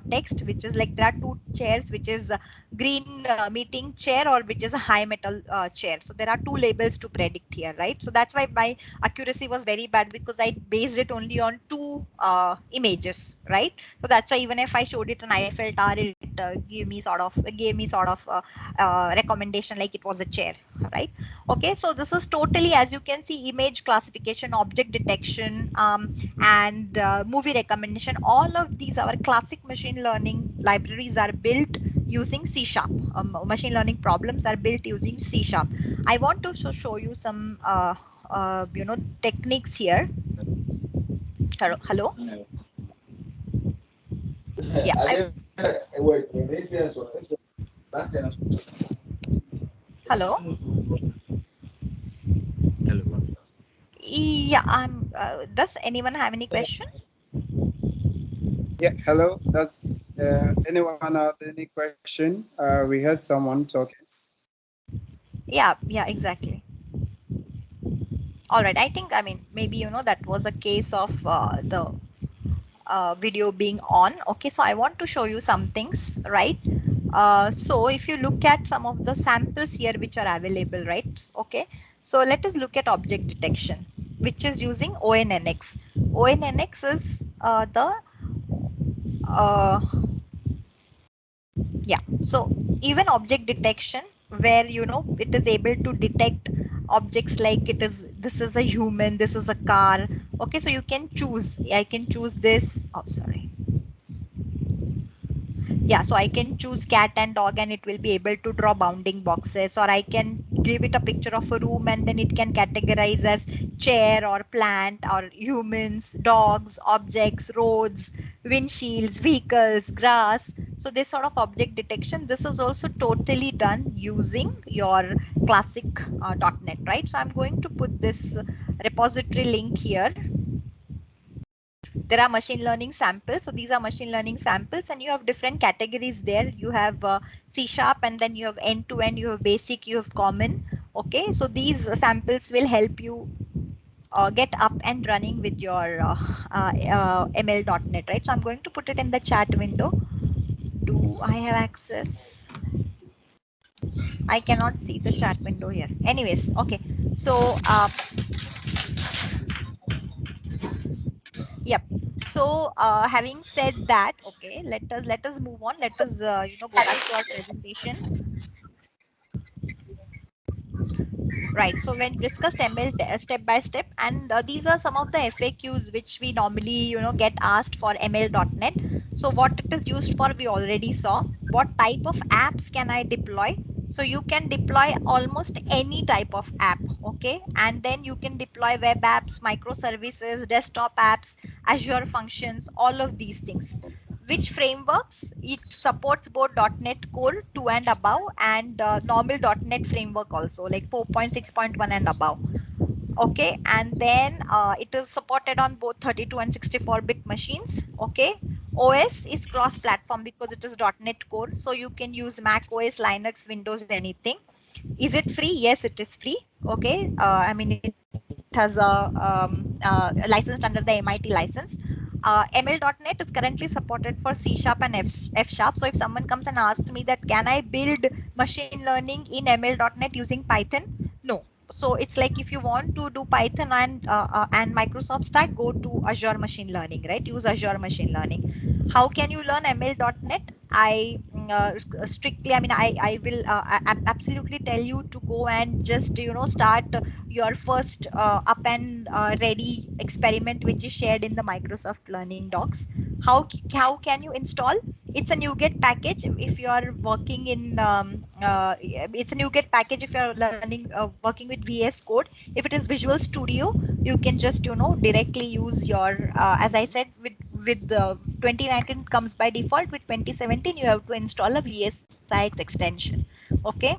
Speaker 8: .text, which is like there are two chairs, which is green meeting chair, or which is a high metal chair. So there are two labels to predict here, right? So that's why my accuracy was very bad, because I based it only on two images, right? So that's why even if I showed it an Eiffel Tower, it gave me sort of recommendation like it was a chair, right? Okay, so this is totally, as you can see, image classification, object detection, and movie recommendation. All of these, our classic machine learning libraries, are built using C#. Machine learning problems are built using C#. I want to show you some techniques here. Hello. Yeah. Hello.
Speaker 2: Hello.
Speaker 8: Yeah. Does anyone have any question?
Speaker 1: Yeah, hello. Does anyone have any question? We heard someone talking.
Speaker 8: Yeah. Yeah. Exactly. All right. I think, I mean, maybe that was a case of the video being on. Okay, so I want to show you some things, right? So if you look at some of the samples here which are available, right? Okay, so let us look at object detection, which is using ONNX. ONNX is the uh, yeah, so even object detection, where it is able to detect objects like this is a human, this is a car. Okay, so you can choose. I can choose this. Oh, sorry. Yeah, so I can choose cat and dog, and it will be able to draw bounding boxes, or I can give it a picture of a room, and then it can categorize as chair or plant or humans, dogs, objects, roads, windshields, vehicles, grass. So this sort of object detection, this is also totally done using your classic .NET, right? So I'm going to put this repository link here. There are machine learning samples. So these are machine learning samples, and you have different categories there. You have C#, and then you have end to end, you have basic, you have common. Okay, so these samples will help you get up and running with your ML.NET, right? So I'm going to put it in the chat window. Do I have access? I cannot see the chat window here. Anyways, okay. So yep. So having said that, okay, let us move on. Let us go back to our presentation. Right. So when discussed ML step by step, and these are some of the FAQs which we normally get asked for ML.NET. So what it is used for, we already saw. What type of apps can I deploy? So you can deploy almost any type of app, okay? And then you can deploy web apps, microservices, desktop apps, Azure functions, all of these things. Which frameworks? It supports both .NET Core 2 and above, and normal .NET framework also, like 4.6.1 and above. Okay, and then it is supported on both 32 and 64-bit machines. Okay, OS is cross-platform because it is .NET Core, so you can use Mac OS, Linux, Windows, anything. Is it free? Yes, it is free. Okay, I mean, it has licensed under the MIT license. ML.NET is currently supported for C# and F#. So if someone comes and asks me that can I build machine learning in ML.NET using Python? No. So it's like if you want to do Python and Microsoft Stack, go to Azure Machine Learning, right? Use Azure Machine Learning. How can you learn ML.NET? Strictly, I mean, I will absolutely tell you to go and just start your first up and ready experiment, which is shared in the Microsoft Learning docs. How can you install? It's a NuGet package if you are working in it's a NuGet package if you are learning working with VS Code. If it is Visual Studio, you can just directly use your as I said, with 2019 comes by default. With 2017 you have to install a VSIX extension. Okay,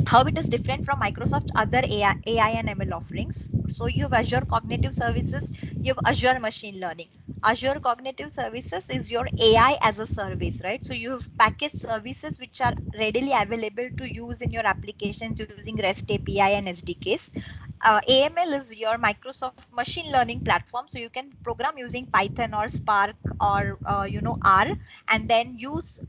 Speaker 8: how it is different from Microsoft's other AI and ML offerings. So you have Azure Cognitive Services, You have Azure Machine Learning. Azure Cognitive Services is your AI as a service, right? So you have package services which are readily available to use in your applications using REST API and SDKs. AML is your Microsoft machine learning platform, so you can program using Python or Spark or R, and then use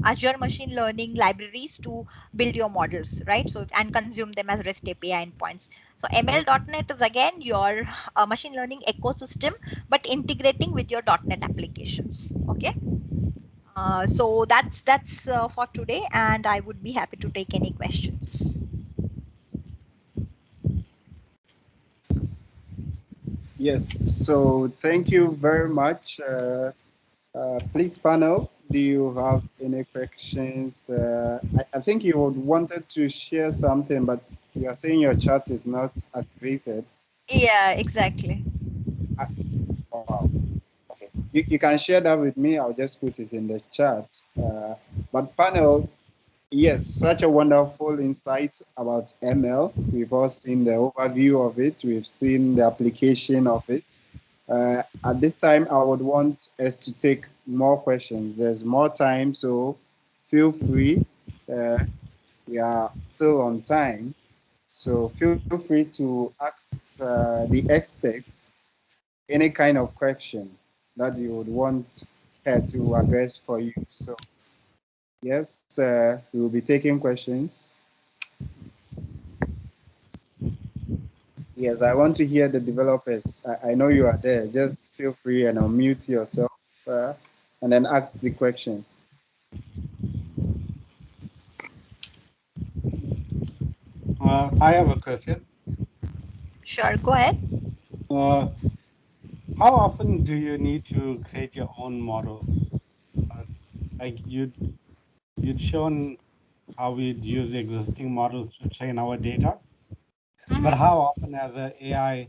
Speaker 8: Azure machine learning libraries to build your models, right? So and consume them as REST API endpoints. So ML.NET is again your machine learning ecosystem, but integrating with your .NET applications. Okay. So that's for today, and I would be happy to take any questions.
Speaker 1: Yes, so thank you very much. Please, panel, do you have any questions? I think you would wanted to share something, but you are saying your chat is not activated.
Speaker 8: Yeah, exactly.
Speaker 1: Wow. Okay. You can share that with me. I'll just put it in the chat. But panel, yes, such a wonderful insight about ML. We've all seen the overview of it. We've seen the application of it. At this time, I would want us to take more questions. There's more time, so feel free. We are still on time, so feel free to ask the experts any kind of question that you would want her to address for you. So, yes, we will be taking questions. Yes, I want to hear the developers. I know you are there. Just feel free and unmute yourself and then ask the questions.
Speaker 3: I have a question.
Speaker 8: Sure, go ahead.
Speaker 3: How often do you need to create your own models? Like you'd shown how we'd use existing models to train our data, but how often, as an AI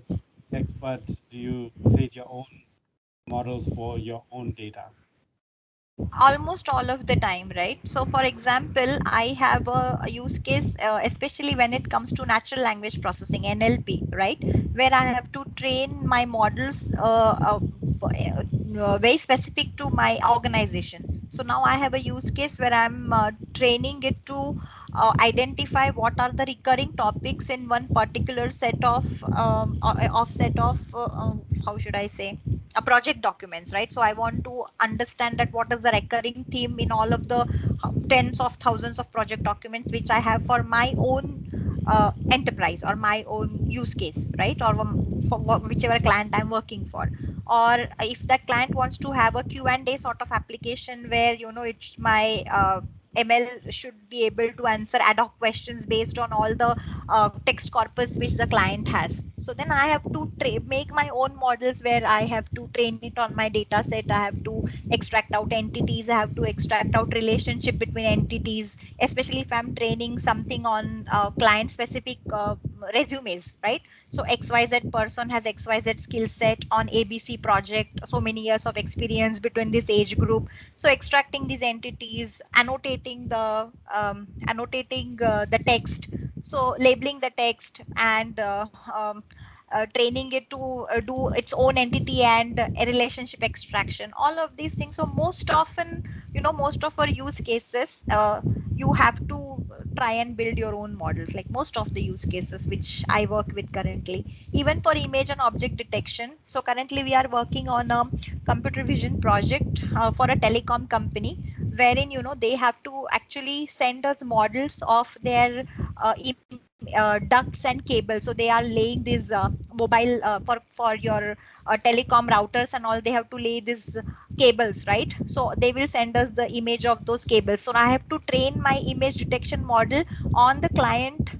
Speaker 3: expert, do you create your own models for your own data?
Speaker 8: Almost all of the time, right? So for example, I have a use case, especially when it comes to natural language processing, NLP, right, where I have to train my models very specific to my organization. So now I have a use case where I'm training it to identify what are the recurring topics in one particular set of how should I say, project documents, right? So I want to understand that what is the recurring theme in all of the tens of thousands of project documents which I have for my own enterprise or my own use case, right? Or for whichever client I'm working for. Or if that client wants to have a Q&A sort of application where it's my ML should be able to answer ad hoc questions based on all the text corpus which the client has. So then I have to make my own models where I have to train it on my data set. I have to extract out entities. I have to extract out relationship between entities, especially if I'm training something on client specific resumes, right? So XYZ person has XYZ skill set on ABC project, so many years of experience between this age group. So extracting these entities, annotating the text, so labeling the text, and training it to do its own entity and a relationship extraction, all of these things. So most often, most of our use cases, you have to try and build your own models, like most of the use cases which I work with currently. Even for image and object detection, so currently we are working on a computer vision project for a telecom company, wherein they have to actually send us models of their ducts and cables. So they are laying these mobile for your telecom routers and all, they have to lay these cables, right? So they will send us the image of those cables. So I have to train my image detection model on the client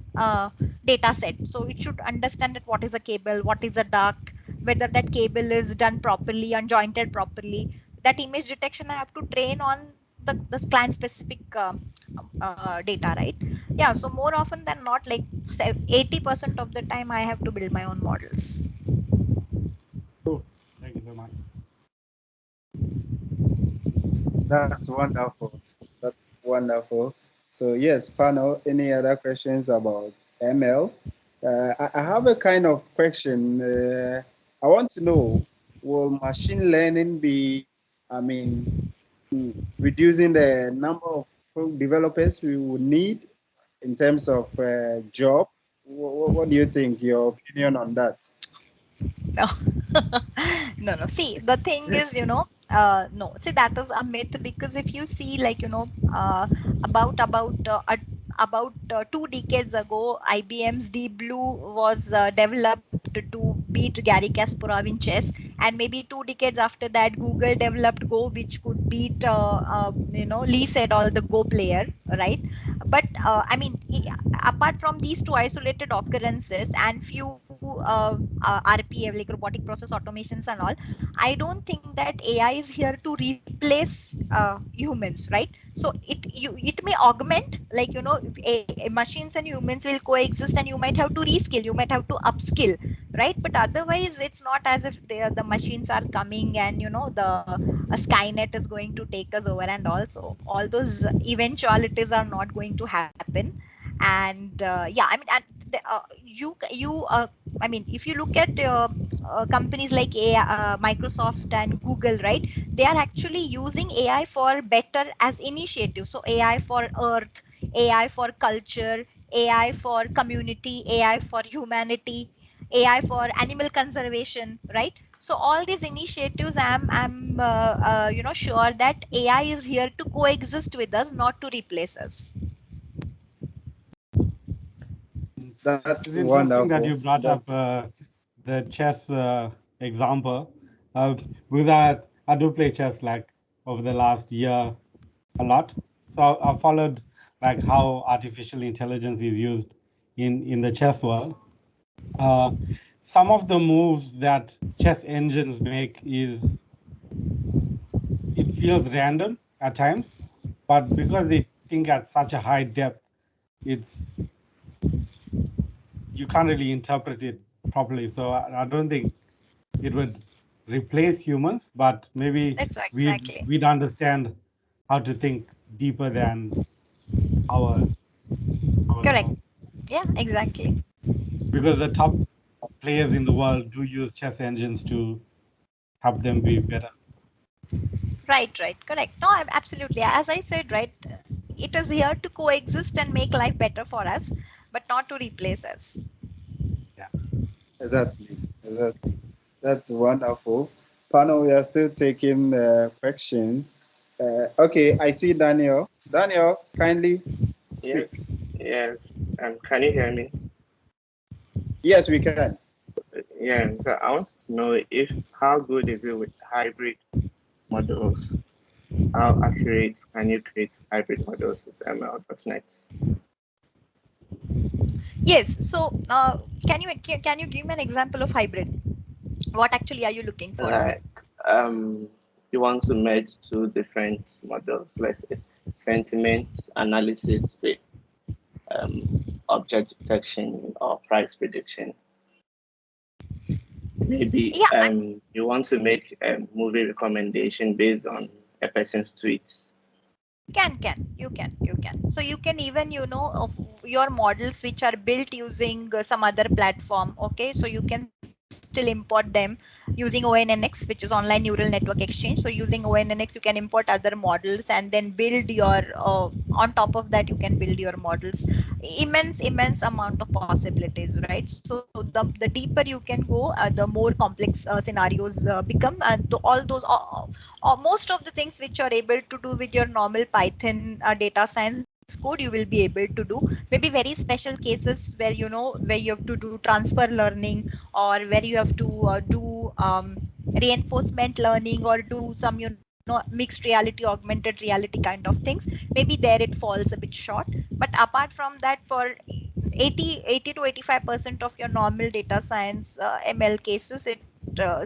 Speaker 8: data set. So it should understand that what is a cable, what is a duct, whether that cable is done properly and jointed properly. That image detection I have to train on the client specific data, right? Yeah, so more often than not, like 80% of the time I have to build my own models.
Speaker 3: Cool. Thank you so much.
Speaker 1: That's wonderful. That's wonderful. So yes, panel, any other questions about ML? I have a kind of question. I want to know, will machine learning be, I mean, reducing the number of developers we would need in terms of job? What do you think? Your opinion on that?
Speaker 8: No, no. See, the thing is, no. See, that is a myth because if you see, like, about 2 decades ago, IBM's Deep Blue was developed to beat Gary Kasparov in chess, and maybe 2 decades after that, Google developed Go, which could beat, Lee Sedol, the Go player, right? But I mean, apart from these two isolated occurrences and few RPA, like robotic process automations and all, I don't think that AI is here to replace humans, right? So it may augment, like, machines and humans will coexist, and you might have to reskill, you might have to upskill, right? But otherwise, it's not as if the machines are coming and the Skynet is going to take us over and all. So all those eventualities are not going to happen. And yeah, I mean, and I mean, if you look at companies like Microsoft and Google, right? They are actually using AI for better as initiative. So AI for Earth, AI for culture, AI for community, AI for humanity, AI for animal conservation, right? So all these initiatives, I'm sure that AI is here to coexist with us, not to replace us.
Speaker 1: That's
Speaker 3: It's interesting that
Speaker 1: wonderful.
Speaker 3: you brought up
Speaker 1: That's
Speaker 3: the chess example. Because I do play chess like over the last year a lot. So I followed like how artificial intelligence is used in the chess world. Some of the moves that chess engines make is, it feels random at times, but because they think at such a high depth, it's, you can't really interpret it properly. So I don't think it would replace humans, but maybe
Speaker 8: That's exactly.
Speaker 3: we'd understand how to think deeper than our
Speaker 8: Correct.
Speaker 3: level.
Speaker 8: Yeah, exactly.
Speaker 3: Because the top players in the world do use chess engines to help them be better.
Speaker 8: Right, correct. No, absolutely. As I said, right, it is here to coexist and make life better for us, but not to replace us.
Speaker 3: Yeah.
Speaker 1: exactly. That's wonderful. Panel, we are still taking questions. Okay, I see Daniel. Daniel, kindly speak.
Speaker 5: Yes, yes. Can you hear me?
Speaker 1: Yes, we can.
Speaker 5: Yeah. So I want to know if how good is it with hybrid models? How accurate can you create hybrid models with ML.NET?
Speaker 8: Yes. So, can you give me an example of hybrid? What actually are you looking for?
Speaker 5: Like, you want to merge two different models, let's say sentiment analysis with object detection or price prediction. Maybe
Speaker 8: Yeah,
Speaker 5: you want to make a movie recommendation based on a person's tweets.
Speaker 8: you can. So you can even, of your models which are built using some other platform. Okay, so you can still import them using ONNX, which is online neural network exchange. So using ONNX, you can import other models and then build your on top of that, you can build your models. Immense amount of possibilities, right? So the deeper you can go, the more complex scenarios become, and all those most of the things which you're able to do with your normal Python data science code, you will be able to do. Maybe very special cases where, where you have to do transfer learning, or where you have to do reinforcement learning, or do some, mixed reality, augmented reality kind of things. Maybe there it falls a bit short. But apart from that, for 80 to 85% of your normal data science ML cases, it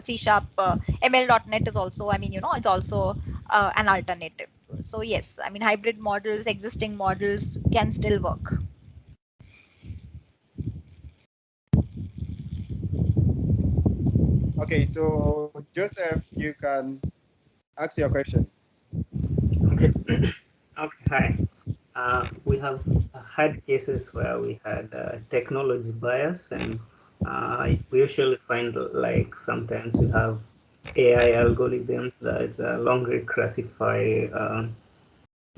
Speaker 8: C sharp ML.NET is also, I mean, it's also an alternative. So yes, I mean, hybrid models, existing models can still work.
Speaker 1: Okay, so Joseph, you can ask your question.
Speaker 6: Okay. Okay. Hi. We have had cases where we had technology bias, and we usually find like sometimes we have AI algorithms that longer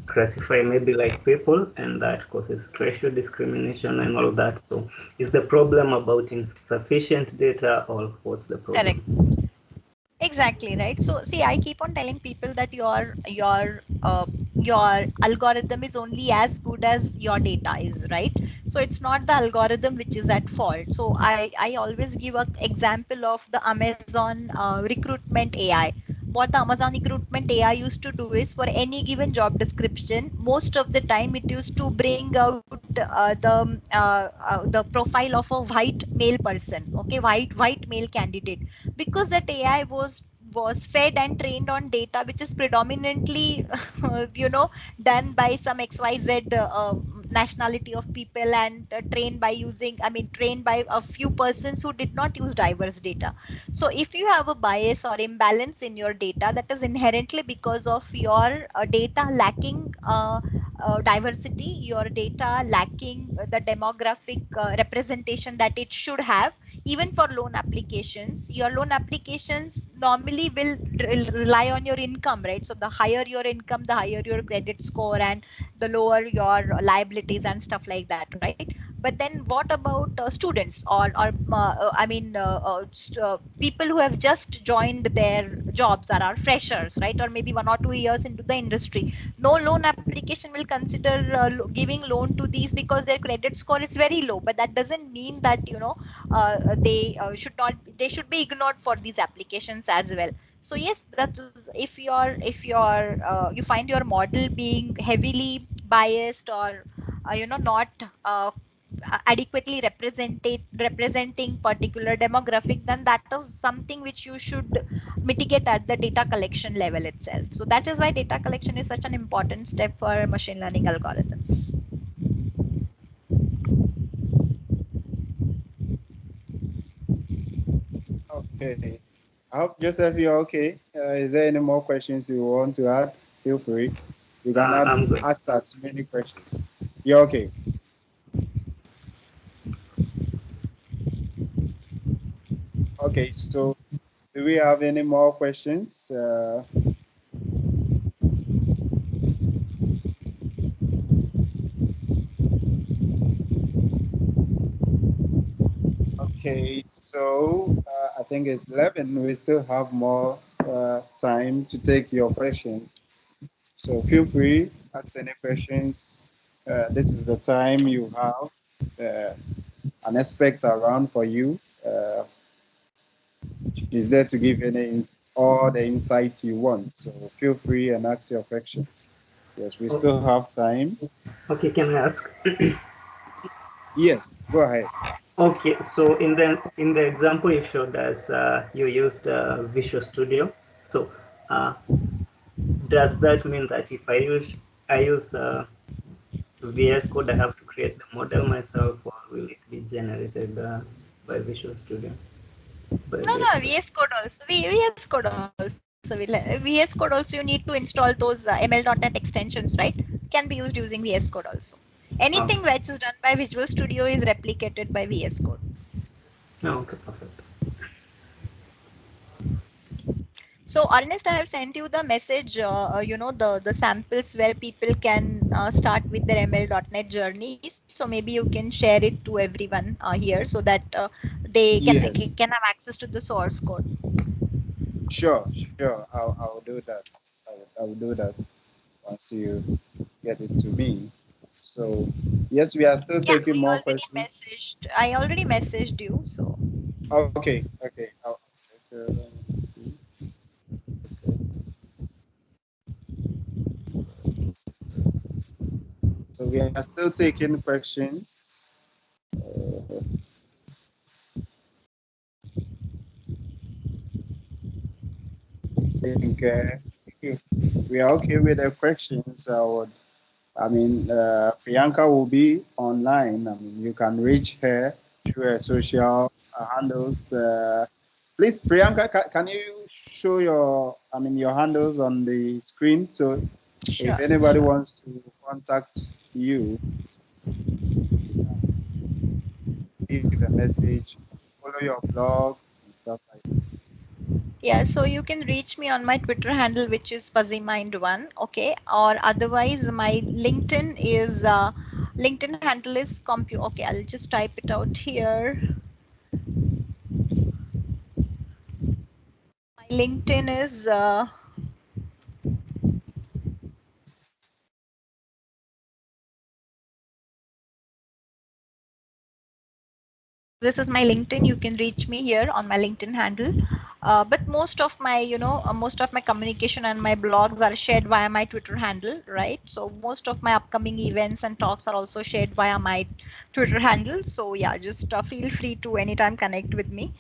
Speaker 6: classify maybe like people, and that causes racial discrimination and all of that. So is the problem about insufficient data, or what's the problem?
Speaker 8: Correct. Exactly, right. So see, I keep on telling people that your algorithm is only as good as your data is, right? So it's not the algorithm which is at fault. So I always give a example of the Amazon recruitment AI. What the Amazon recruitment AI used to do is, for any given job description, most of the time it used to bring out the profile of a white male person, okay, white male candidate, because that AI was fed and trained on data which is predominantly done by some XYZ nationality of people, and trained by a few persons who did not use diverse data. So if you have a bias or imbalance in your data, that is inherently because of your data lacking diversity, your data lacking the demographic representation that it should have. Even for loan applications, your loan applications normally will rely on your income, right? So the higher your income, the higher your credit score, and the lower your liabilities and stuff like that, right? But then what about students, or people who have just joined their jobs, or are freshers, right? Or maybe 1 or 2 years into the industry. No loan application will consider giving loan to these, because their credit score is very low. But that doesn't mean that they should be ignored for these applications as well. So yes, that is, if you find your model being heavily biased, or not adequately representing particular demographic, then that is something which you should mitigate at the data collection level itself. So that is why data collection is such an important step for machine learning algorithms.
Speaker 1: Okay. I hope, Joseph, you're okay. Is there any more questions you want to add? Feel free. You can
Speaker 6: I'm good.
Speaker 1: ask as many questions. You're okay. Okay, so do we have any more questions? Okay, so I think it's 11. We still have more time to take your questions. So feel free, ask any questions. This is the time you have an expert around for you. She's there to give all the insight you want. So feel free and ask your question. Yes, we still have time.
Speaker 6: Okay, can I ask?
Speaker 1: Yes, go ahead.
Speaker 6: Okay, so in the example you showed us, you used Visual Studio. So uh, does that mean that if I use VS Code, I have to create the model myself, or will it be generated by Visual Studio? By
Speaker 8: No,
Speaker 6: VS
Speaker 8: no,
Speaker 6: Code?
Speaker 8: VS Code also. VS Code also will VS Code also, you need to install those ML.NET extensions, right? Can be used using VS Code also. Anything
Speaker 6: Okay.
Speaker 8: which is done by Visual Studio is replicated by VS Code.
Speaker 6: Oh, okay, perfect.
Speaker 8: So Ernest, I have sent you the message, the samples where people can start with their ML.NET journey. So maybe you can share it to everyone here, so that they
Speaker 1: Yes,
Speaker 8: can have access to the source code.
Speaker 1: sure, sure. I'll do that. I'll do that once you get it to me. So, yes, we are still
Speaker 8: Yeah,
Speaker 1: taking more questions.
Speaker 8: I already messaged you. So
Speaker 1: Okay, okay. Let me see. So we are still taking questions. Uh, I think if we are okay with the questions. Priyanka will be online. You can reach her through her social handles. Please, Priyanka, can you show your handles on the screen? So if
Speaker 8: sure,
Speaker 1: anybody
Speaker 8: sure.
Speaker 1: wants to contact you, leave a message. follow your blog and stuff like that.
Speaker 8: Yeah, so you can reach me on my Twitter handle, which is fuzzymind1, okay? Or otherwise, my LinkedIn handle is compu. Okay, I'll just type it out here. My LinkedIn is this is my LinkedIn. You can reach me here on my LinkedIn handle. But most of my, most of my communication and my blogs are shared via my Twitter handle, right? So most of my upcoming events and talks are also shared via my Twitter handle. So yeah, just feel free to anytime connect with me.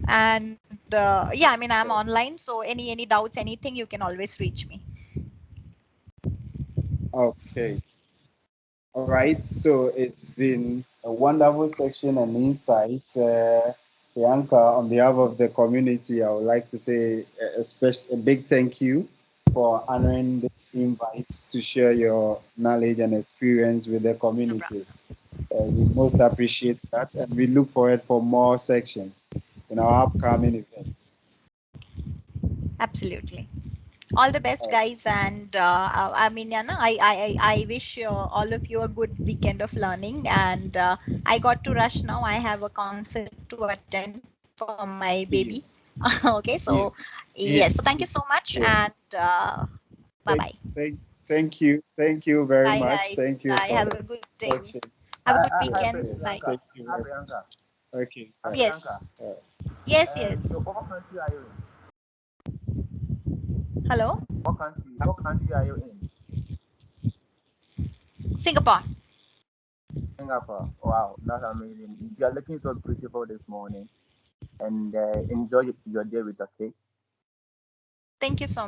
Speaker 8: And yeah, I mean, I'm online. So any doubts, anything, you can always reach me.
Speaker 1: Okay. All right. So it's been a wonderful section and insight. Priyanka, on behalf of the community, I would like to say a big thank you for honoring this invite to share your knowledge and experience with the
Speaker 8: No
Speaker 1: community.
Speaker 8: problem.
Speaker 1: We most appreciate that, and we look forward for more sections in our upcoming events.
Speaker 8: Absolutely. All the best,
Speaker 1: Uh,
Speaker 8: guys, and I mean, I wish all of you a good weekend of learning. And I got to rush now. I have a concert to attend for my baby. Okay,
Speaker 1: yes,
Speaker 8: so yes. So thank you so
Speaker 1: yes,
Speaker 8: much,
Speaker 1: yes,
Speaker 8: and
Speaker 1: yes.
Speaker 8: bye bye.
Speaker 1: Thank, thank you
Speaker 8: Bye,
Speaker 1: very much.
Speaker 8: guys.
Speaker 1: Thank you
Speaker 8: Bye.
Speaker 1: for
Speaker 8: Have
Speaker 1: the
Speaker 8: a good day.
Speaker 1: section.
Speaker 8: Have a good
Speaker 7: Hi,
Speaker 8: weekend. Bye.
Speaker 1: Yes,
Speaker 7: Priyanka.
Speaker 1: thank you
Speaker 7: Hi,
Speaker 1: very much.
Speaker 7: Priyanka.
Speaker 1: Okay,
Speaker 7: Hi,
Speaker 1: bye.
Speaker 7: Priyanka.
Speaker 8: Yes.
Speaker 1: Uh,
Speaker 8: Yes. Yes.
Speaker 7: What country are you in?
Speaker 8: Hello.
Speaker 7: What country are you in?
Speaker 8: Singapore.
Speaker 7: Singapore. Wow, that's amazing. You are looking so beautiful this morning. And enjoy your day with your kids.
Speaker 8: Thank you so much.